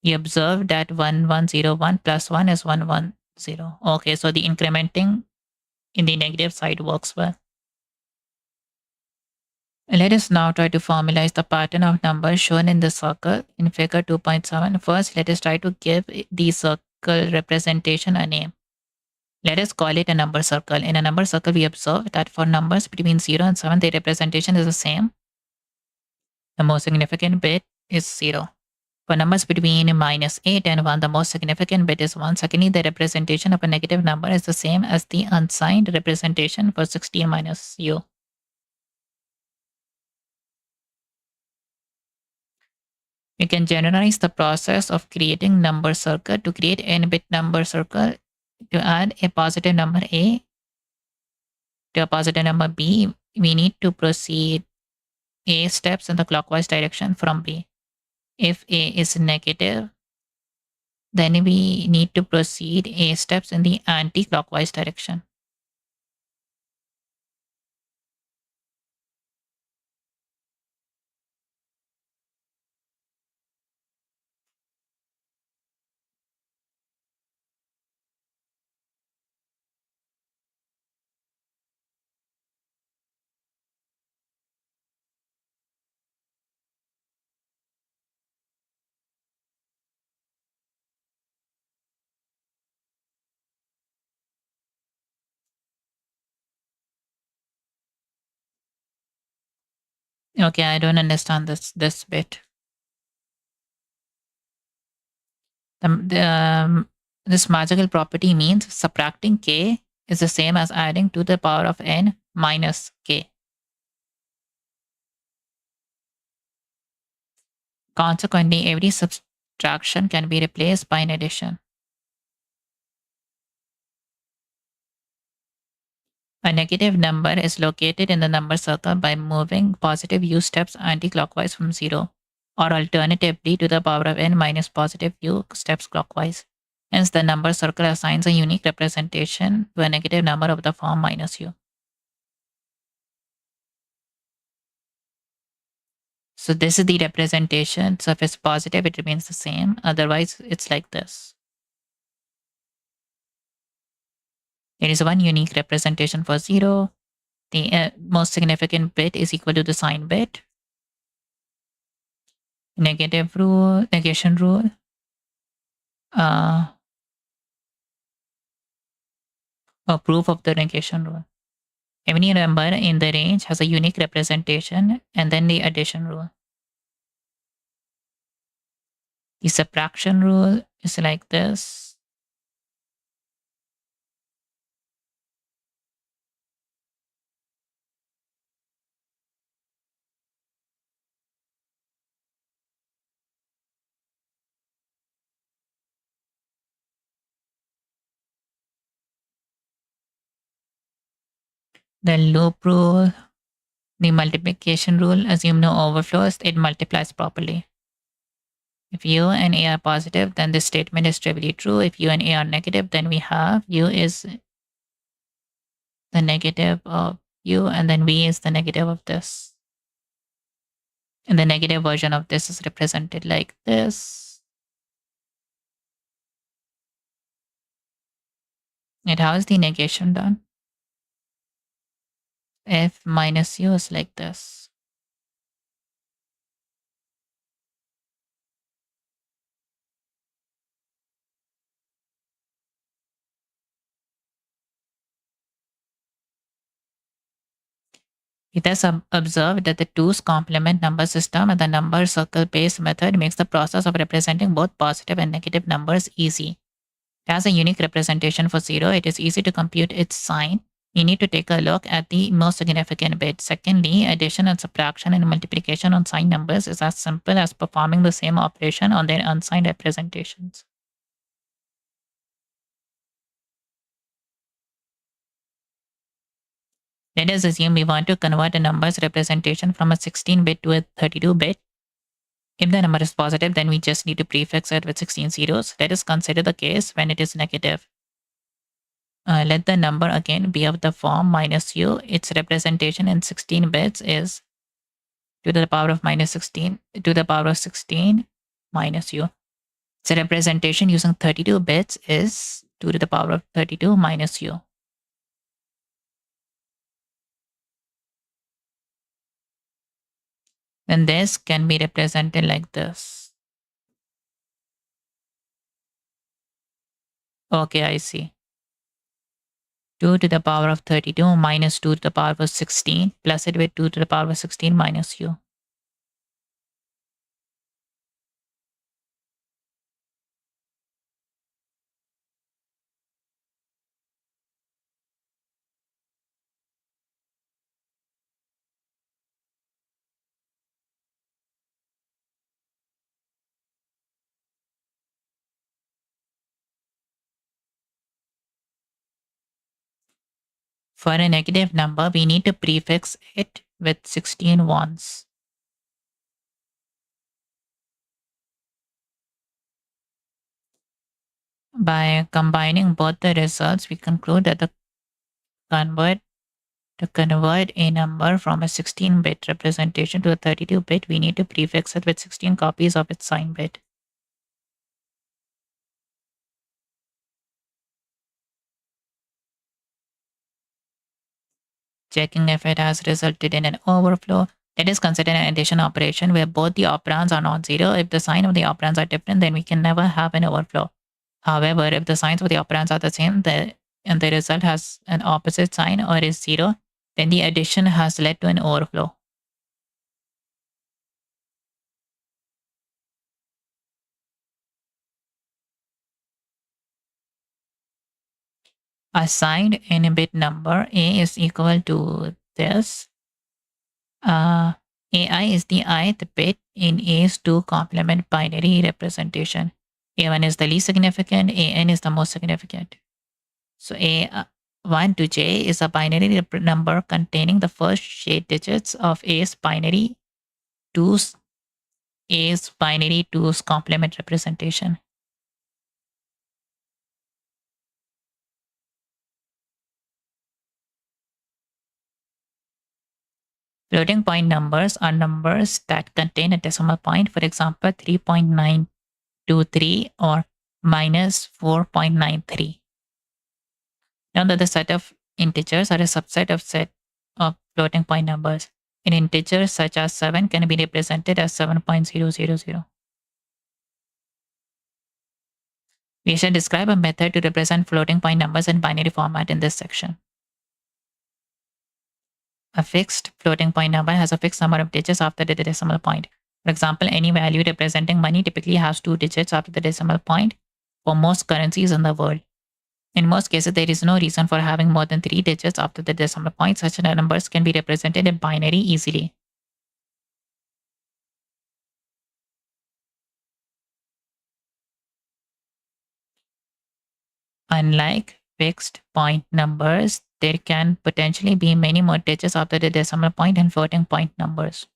We observe that 1101 plus 1 is 110. Okay, so the incrementing in the negative side works well. Let us now try to formalize the pattern of numbers shown in the circle in figure 2.7. First, let us try to give the circle representation a name. Let us call it a number circle. In a number circle, we observe that for numbers between 0 and 7, the representation is the same. The most significant bit is 0. For numbers between -8 and 1, the most significant bit is 1. Secondly, the representation of a negative number is the same as the unsigned representation for 16 minus u. You can generalize the process of creating number circle. To create n-bit number circle, to add a positive number a to a positive number b, we need to proceed a steps in the clockwise direction from b. If a is negative, then we need to proceed a steps in the anti-clockwise direction. Okay, I don't understand this bit. This magical property means subtracting k is the same as adding to the power of n minus k. Consequently, every subtraction can be replaced by an addition. A negative number is located in the number circle by moving positive u steps anti-clockwise from 0, or alternatively to the power of n minus positive u steps clockwise. Hence, the number circle assigns a unique representation to a negative number of the form minus u. So this is the representation. So if it's positive, it remains the same. Otherwise, it's like this. There is one unique representation for 0. The most significant bit is equal to the sign bit. Negative rule, negation rule. A proof of the negation rule. Every number in the range has a unique representation, and then the addition rule. The subtraction rule is like this. The loop rule, the multiplication rule, assume no overflows, it multiplies properly. If u and a are positive, then this statement is trivially true. If u and a are negative, then we have u is the negative of u, and then v is the negative of this. And the negative version of this is represented like this. And how is the negation done? F minus u is like this. It has observed that the 2's complement number system and the number circle based method makes the process of representing both positive and negative numbers easy. It has a unique representation for 0. It is easy to compute its sign. You need to take a look at the most significant bit. Secondly, addition and subtraction and multiplication on signed numbers is as simple as performing the same operation on their unsigned representations. Let us assume we want to convert a number's representation from a 16-bit to a 32-bit. If the number is positive, then we just need to prefix it with 16 zeros. Let us consider the case when it is negative. Let the number again be of the form minus u. Its representation in 16 bits is to the power of minus 16 to the power of 16 minus u. Its representation using 32 bits is 2 to the power of 32 minus u. Then this can be represented like this. Okay, I see. 2 to the power of 32 minus 2 to the power of 16 plus it with 2 to the power of 16 minus u. For a negative number, we need to prefix it with 16 ones. By combining both the results, we conclude that to convert a number from a 16-bit representation to a 32-bit, we need to prefix it with 16 copies of its sign bit. Checking if it has resulted in an overflow. Let us consider an addition operation where both the operands are non-zero. If the sign of the operands are different, then we can never have an overflow. However, if the signs of the operands are the same and the result has an opposite sign or is zero, then the addition has led to an overflow. Assigned n bit number a is equal to this. AI is the ith bit in A's 2 complement binary representation. A1 is the least significant, AN is the most significant. So A1 to J is a binary number containing the first 8 digits of A's binary 2's complement representation. Floating point numbers are numbers that contain a decimal point, for example, 3.923 or minus 4.93. Note that the set of integers are a subset of set of floating point numbers. An integer such as 7 can be represented as 7.000. We shall describe a method to represent floating point numbers in binary format in this section. A fixed floating point number has a fixed number of digits after the decimal point. For example, any value representing money typically has 2 digits after the decimal point for most currencies in the world. In most cases, there is no reason for having more than 3 digits after the decimal point. Such numbers can be represented in binary easily. Unlike fixed point numbers, there can potentially be many more digits after the decimal point in floating point numbers.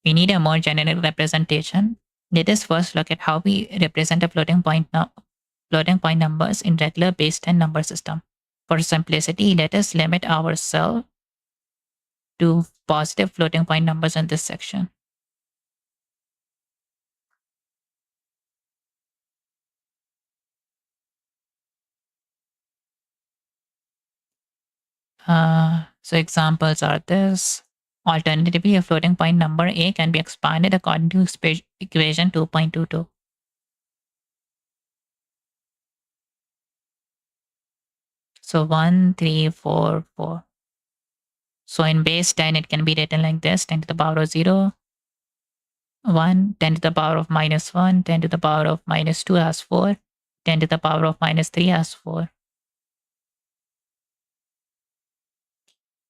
We need a more general representation. Let us first look at how we represent a floating point numbers in regular base 10 number system. For simplicity, let us limit ourselves to positive floating point numbers in this section. So examples are this. Alternatively, a floating point number a can be expanded according to equation 2.22. So 1, 3, 4, 4. So in base 10, it can be written like this: 10 to the power of 0, 1, 10 to the power of minus 1, 10 to the power of minus 2 as 4, 10 to the power of minus 3 as 4.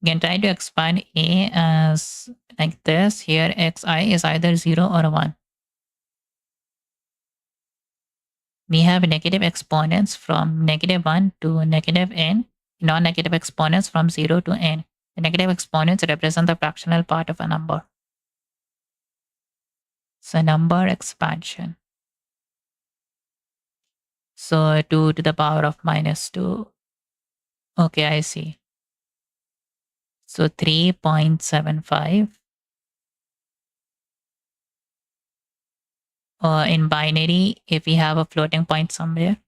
You can try to expand a as like this. Here xi is either 0 or 1. We have negative exponents from negative 1 to negative n, non-negative exponents from 0 to n. The negative exponents represent the fractional part of a number. So number expansion. So 2 to the power of minus 2. Okay, I see. So 3.75. In binary, if we have a floating point somewhere,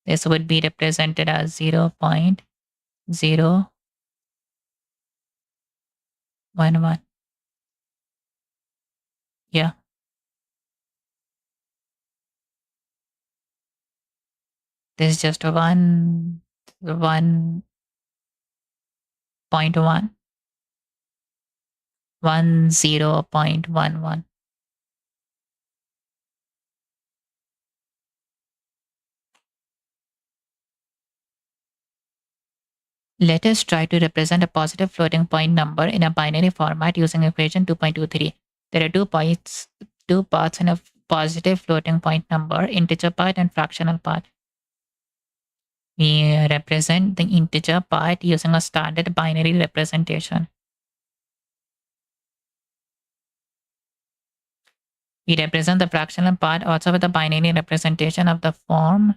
this would be represented as 0.011. Yeah. This is just a 1.1. 10.11. Let us try to represent a positive floating point number in a binary format using equation 2.23. There are two parts in a positive floating point number: integer part and fractional part. We represent the integer part using a standard binary representation. We represent the fractional part also with a binary representation of the form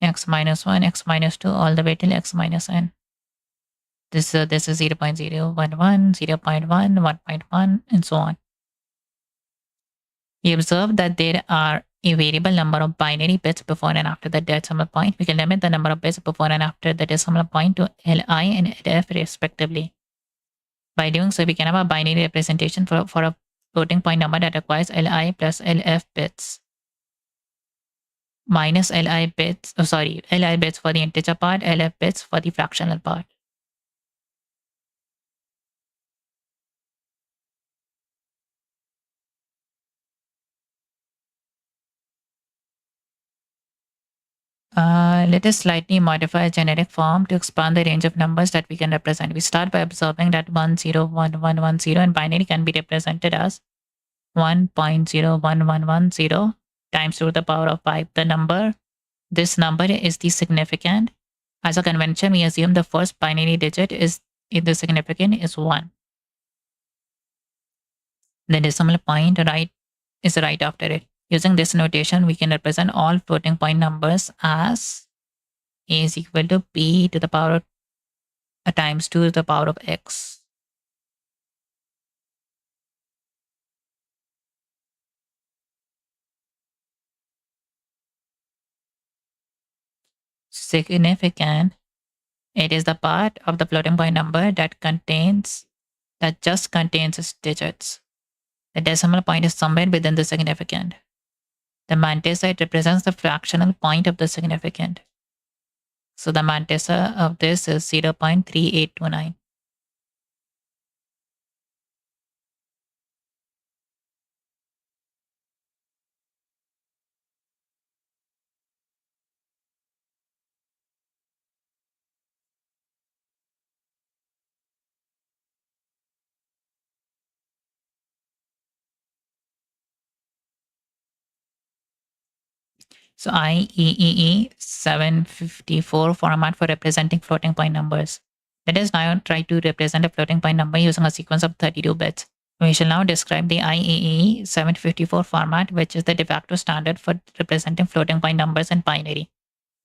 x minus 1, x minus 2, all the way till x minus n. This is 0.011, 0.1, 1.1, and so on. We observe that there are a variable number of binary bits before and after the decimal point. We can limit the number of bits before and after the decimal point to Li and Lf respectively. By doing so, we can have a binary representation for a floating point number that requires Li plus Lf bits minus Li bits for the integer part, Lf bits for the fractional part. Let us slightly modify a generic form to expand the range of numbers that we can represent. We start by observing that 101110 in binary can be represented as 1.01110 times 2 to the power of 5. This number is the significand. As a convention, we assume the first binary digit is the significand is 1. The decimal point is right after it. Using this notation, we can represent all floating point numbers as a is equal to p to the power of times 2 to the power of x. Significand, it is the part of the floating point number that just contains its digits. The decimal point is somewhere within the significand. The mantissa, it represents the fractional point of the significand. So the mantissa of this is 0.3829. So IEEE 754 format for representing floating point numbers. Let us now try to represent a floating point number using a sequence of 32 bits. We shall now describe the IEEE 754 format, which is the de facto standard for representing floating point numbers in binary.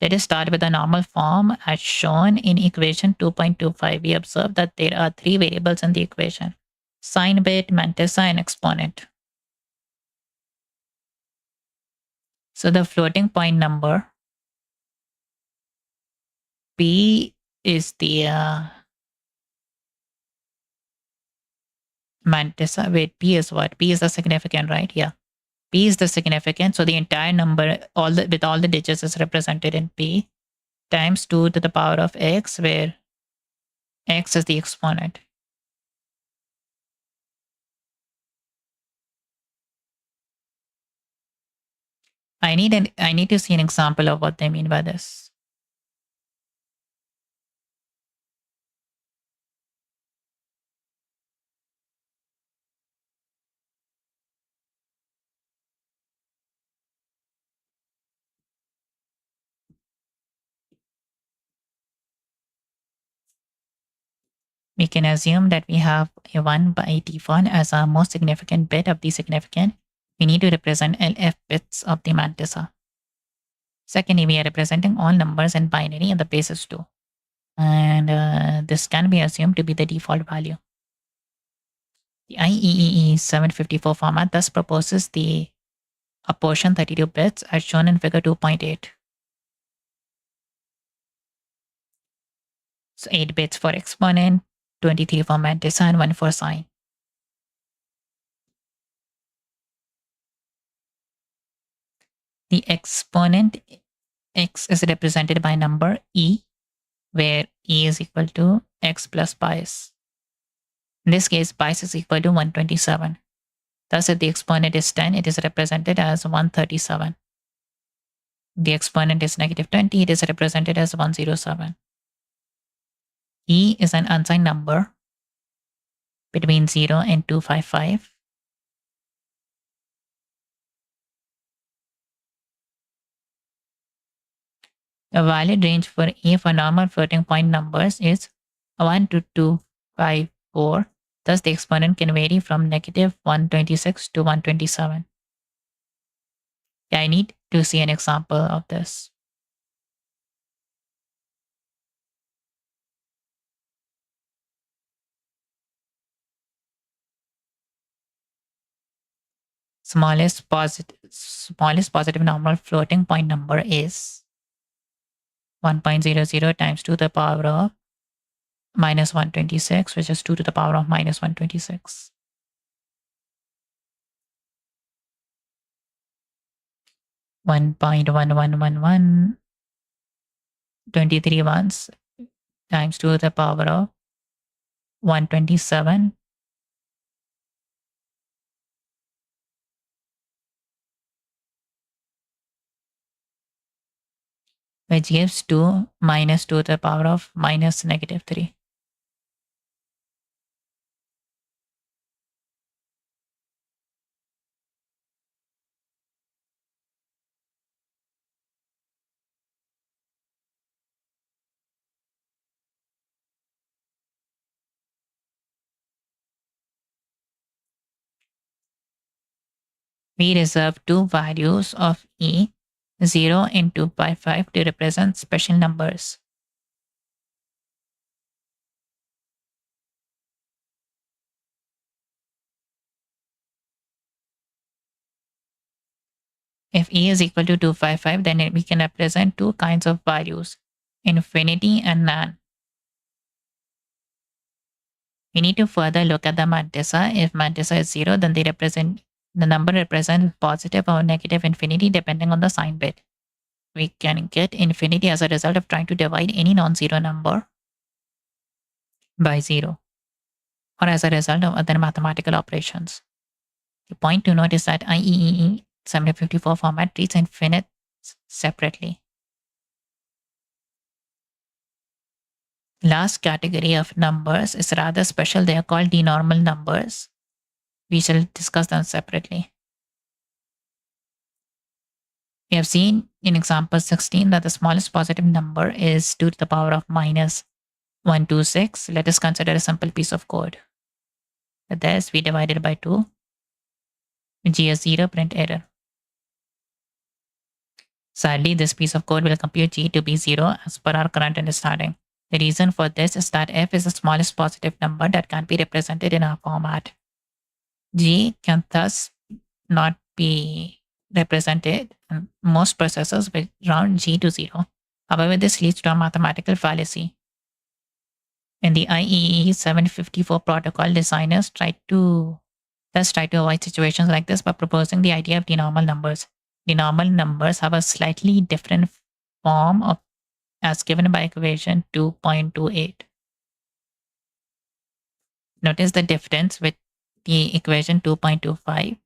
Let us start with the normal form as shown in equation 2.25. We observe that there are 3 variables in the equation: sign bit, mantissa, and exponent. So the floating point number P is the mantissa. Wait, P is what? P is the significand, right? Yeah. P is the significand. So the entire number with all the digits is represented in P times 2 to the power of x, where x is the exponent. I need to see an example of what they mean by this. We can assume that we have a 1 by default as our most significant bit of the significand. We need to represent LF bits of the mantissa. Secondly, we are representing all numbers in binary and the basis 2. And this can be assumed to be the default value. The IEEE 754 format thus proposes the apportion 32 bits as shown in figure 2.8. So 8 bits for exponent, 23 for mantissa, and 1 for sign. The exponent x is represented by number e, where e is equal to x plus bias. In this case, bias is equal to 127. Thus, if the exponent is 10, it is represented as 137. The exponent is negative 20, it is represented as 107. E is an unsigned number between 0 and 255. The valid range for A for normal floating point numbers is 1 to 254. Thus, the exponent can vary from negative 126 to 127. Yeah, I need to see an example of this. Smallest positive normal floating point number is 1.00 times 2 to the power of minus 126, which is 2 to the power of minus 126. 1.111123 ones times 2 to the power of 127, which gives 2 minus 2 to the power of minus negative 3. We reserve two values of E, 0 and 2 by 5 to represent special numbers. If E is equal to 255, then we can represent two kinds of values, infinity and none. We need to further look at the mantissa. If mantissa is 0, then the number represents positive or negative infinity depending on the sign bit. We can get infinity as a result of trying to divide any non-zero number by 0, or as a result of other mathematical operations. The point to note is that IEEE 754 format treats infinites separately. Last category of numbers is rather special. They are called denormal numbers. We shall discuss them separately. We have seen in example 16 that the smallest positive number is 2 to the power of minus 126. Let us consider a simple piece of code. With this, we divided by 2. G is 0, print error. Sadly, this piece of code will compute G to be 0 as per our current understanding. The reason for this is that f is the smallest positive number that can be represented in our format. G can thus not be represented in most processors with round G to 0. However, this leads to a mathematical fallacy. In the IEEE 754 protocol, designers try to avoid situations like this by proposing the idea of denormal numbers. Denormal numbers have a slightly different form of as given by equation 2.28. Notice the difference with the equation 2.25.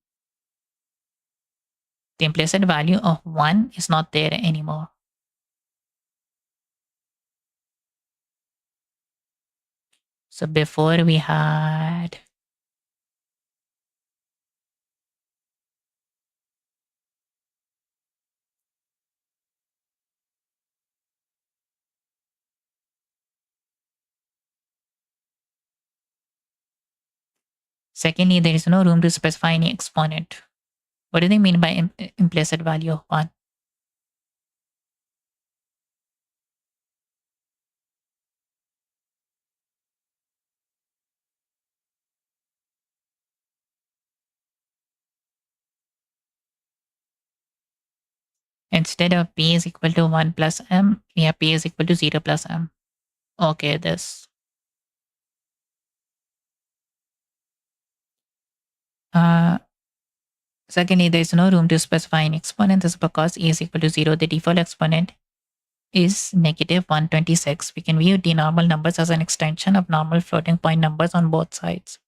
The implicit value of 1 is not there anymore. So before we had secondly, there is no room to specify any exponent. What do they mean by implicit value of 1? Instead of p is equal to 1 plus m, we have p is equal to 0 plus m. Okay, this. Secondly, there is no room to specify an exponent. This is because e is equal to 0. The default exponent is negative 126. We can view denormal numbers as an extension of normal floating point numbers on both sides.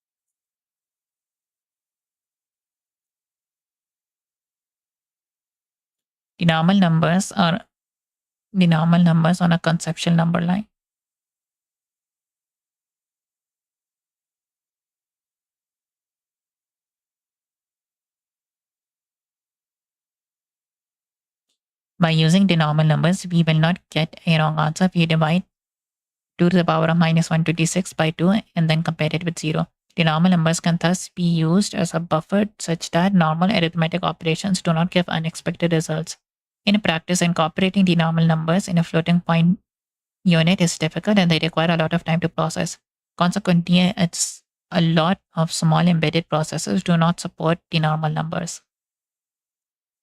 Denormal numbers are denormal numbers on a conceptual number line. By using denormal numbers, we will not get a wrong answer if we divide 2 to the power of minus 126 by 2 and then compare it with 0. Denormal numbers can thus be used as a buffer such that normal arithmetic operations do not give unexpected results. In practice, incorporating denormal numbers in a floating point unit is difficult and they require a lot of time to process. Consequently, it's a lot of small embedded processors do not support denormal numbers.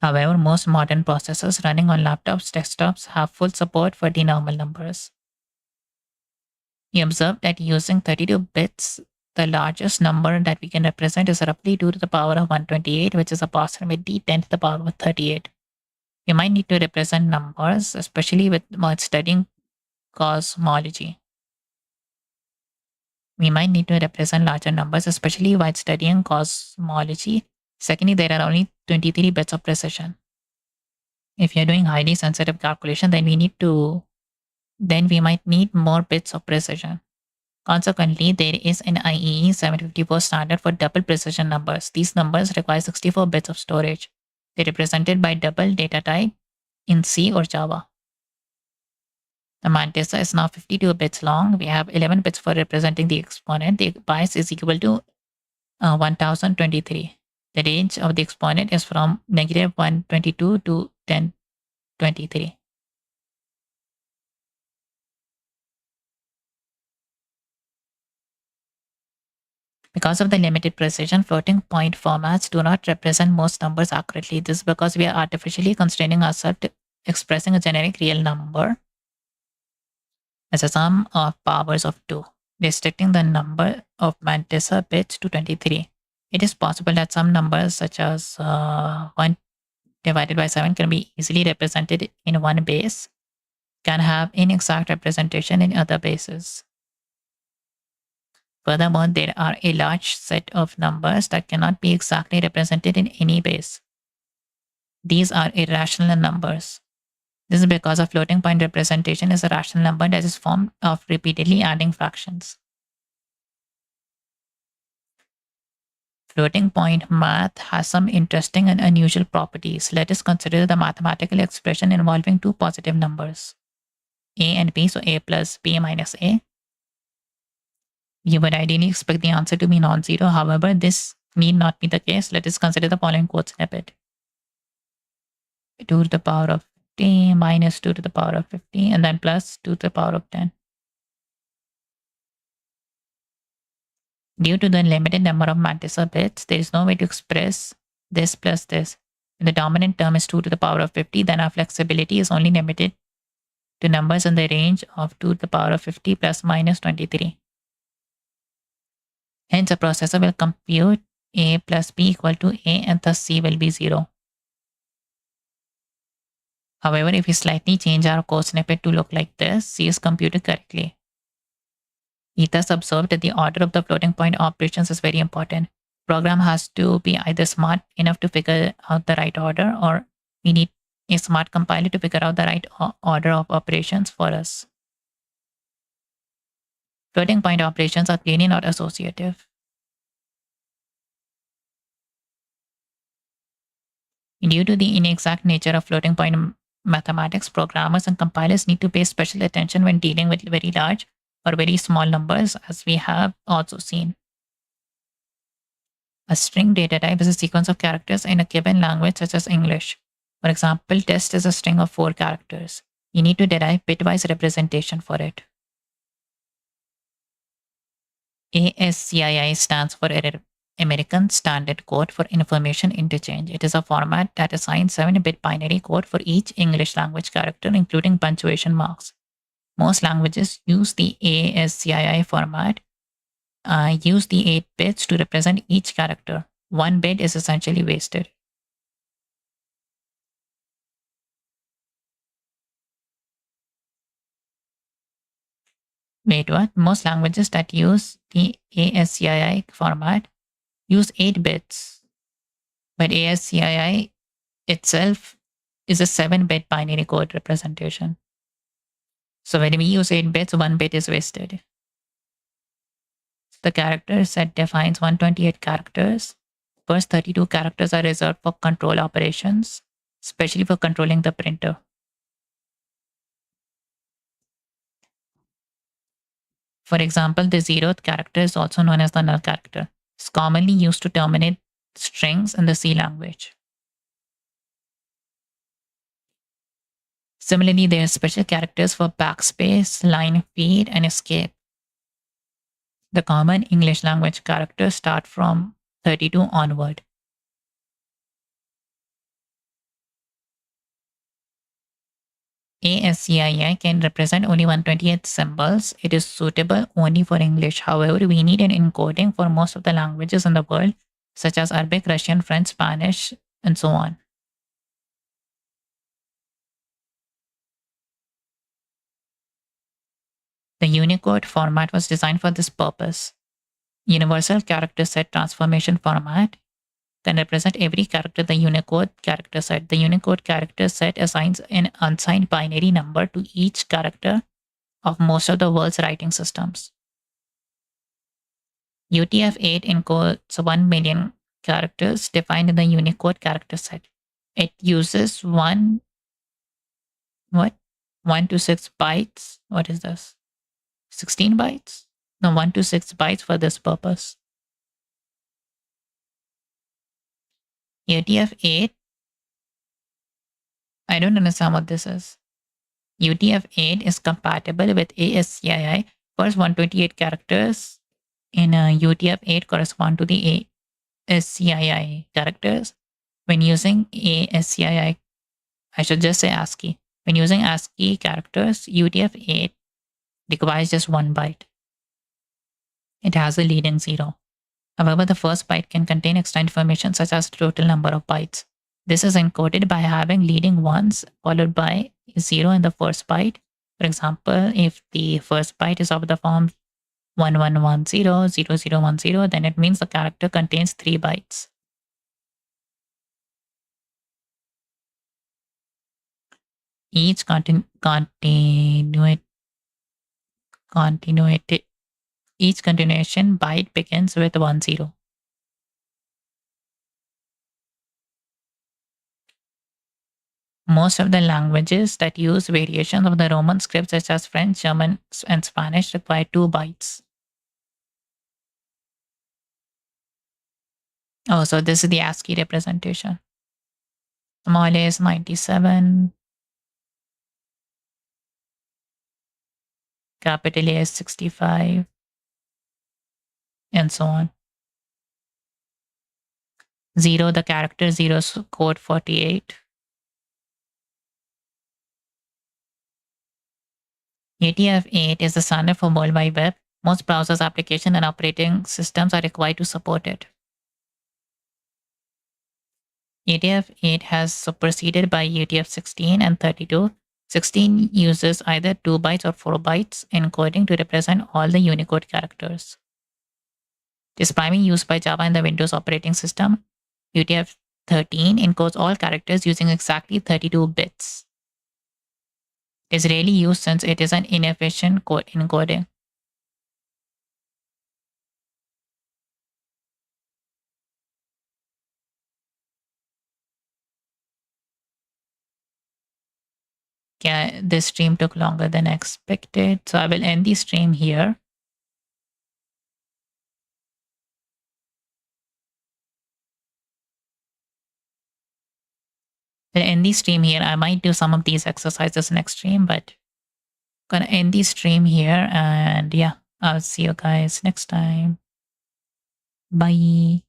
However, most modern processors running on laptops, desktops have full support for denormal numbers. We observe that using 32 bits, the largest number that we can represent is roughly 2 to the power of 128, which is approximately 10 to the power of 38. We might need to represent numbers, especially while studying cosmology. We might need to represent larger numbers, especially while studying cosmology. Secondly, there are only 23 bits of precision. If you're doing highly sensitive calculation, then we might need more bits of precision. Consequently, there is an IEEE 754 standard for double precision numbers. These numbers require 64 bits of storage. They're represented by double data type in C or Java. The mantissa is now 52 bits long. We have 11 bits for representing the exponent. The bias is equal to 1023. The range of the exponent is from negative 122 to 1023. Because of the limited precision, floating point formats do not represent most numbers accurately. This is because we are artificially constraining ourselves to expressing a generic real number as a sum of powers of 2, restricting the number of mantissa bits to 23. It is possible that some numbers such as 1 divided by 7 can be easily represented in one base, can have inexact representation in other bases. Furthermore, there are a large set of numbers that cannot be exactly represented in any base. These are irrational numbers. This is because a floating point representation is a rational number that is formed of repeatedly adding fractions. Floating point math has some interesting and unusual properties. Let us consider the mathematical expression involving two positive numbers, a and b, so a plus b minus a. You would ideally expect the answer to be non-zero. However, this need not be the case. Let us consider the following code snippet. 2 to the power of 50 minus 2 to the power of 50 and then plus 2 to the power of 10. Due to the limited number of mantissa bits, there is no way to express this plus this. If the dominant term is 2 to the power of 50, then our flexibility is only limited to numbers in the range of 2 to the power of 50 plus minus 23. Hence, a processor will compute a plus b equal to a and thus c will be 0. However, if we slightly change our code snippet to look like this, c is computed correctly. We thus observed that the order of the floating point operations is very important. Program has to be either smart enough to figure out the right order, or we need a smart compiler to figure out the right order of operations for us. Floating point operations are clearly not associative. Due to the inexact nature of floating point mathematics, programmers and compilers need to pay special attention when dealing with very large or very small numbers, as we have also seen. A string data type is a sequence of characters in a given language such as English. For example, test is a string of 4 characters. You need to derive bitwise representation for it. ASCII stands for American Standard Code for Information Interchange. It is a format that assigns 7-bit binary code for each English language character, including punctuation marks. Most languages use the ASCII format, use the 8 bits to represent each character. 1 bit is essentially wasted. Wait, what? Most languages that use the ASCII format use 8 bits, but ASCII itself is a 7-bit binary code representation. So when we use 8 bits, 1 bit is wasted. The character set defines 128 characters. First 32 characters are reserved for control operations, especially for controlling the printer. For example, the zeroth character is also known as the null character. It's commonly used to terminate strings in the C language. Similarly, there are special characters for backspace, line feed, and escape. The common English language characters start from 32 onward. ASCII can represent only 128 symbols. It is suitable only for English. However, we need an encoding for most of the languages in the world, such as Arabic, Russian, French, Spanish, and so on. The Unicode format was designed for this purpose. Universal Character Set Transformation format can represent every character in the Unicode character set. The Unicode character set assigns an unsigned binary number to each character of most of the world's writing systems. UTF-8 encodes 1 million characters defined in the Unicode character set. It uses 1 to 6 bytes. What is this? 16 bytes? No, 1 to 6 bytes for this purpose. UTF-8, I don't understand what this is. UTF-8 is compatible with ASCII. First 128 characters in UTF-8 correspond to the ASCII characters. When using ASCII, I should just say ASCII. When using ASCII characters, UTF-8 requires just 1 byte. It has a leading 0. However, the first byte can contain extra information such as the total number of bytes. This is encoded by having leading 1s followed by a 0 in the first byte. For example, if the first byte is of the form 1110, 0010, then it means the character contains 3 bytes. Each each continuation byte begins with 10. Most of the languages that use variations of the Roman script, such as French, German, and Spanish, require 2 bytes. Oh, so this is the ASCII representation. Small a is 97. Capital A is 65. And so on. 0, the character 0 is code 48. UTF-8 is the standard for World Wide Web. Most browsers, applications, and operating systems are required to support it. UTF-8 has superseded by UTF-16 and 32. 16 uses either 2 bytes or 4 bytes encoding to represent all the Unicode characters. It is primarily used by Java in the Windows operating system. UTF-13 encodes all characters using exactly 32 bits. It is rarely used since it is an inefficient encoding. Yeah, this stream took longer than expected, so I will end the stream here. I'll end the stream here. I might do some of these exercises next stream, but I'm gonna end the stream here, and yeah, I'll see you guys next time. Bye.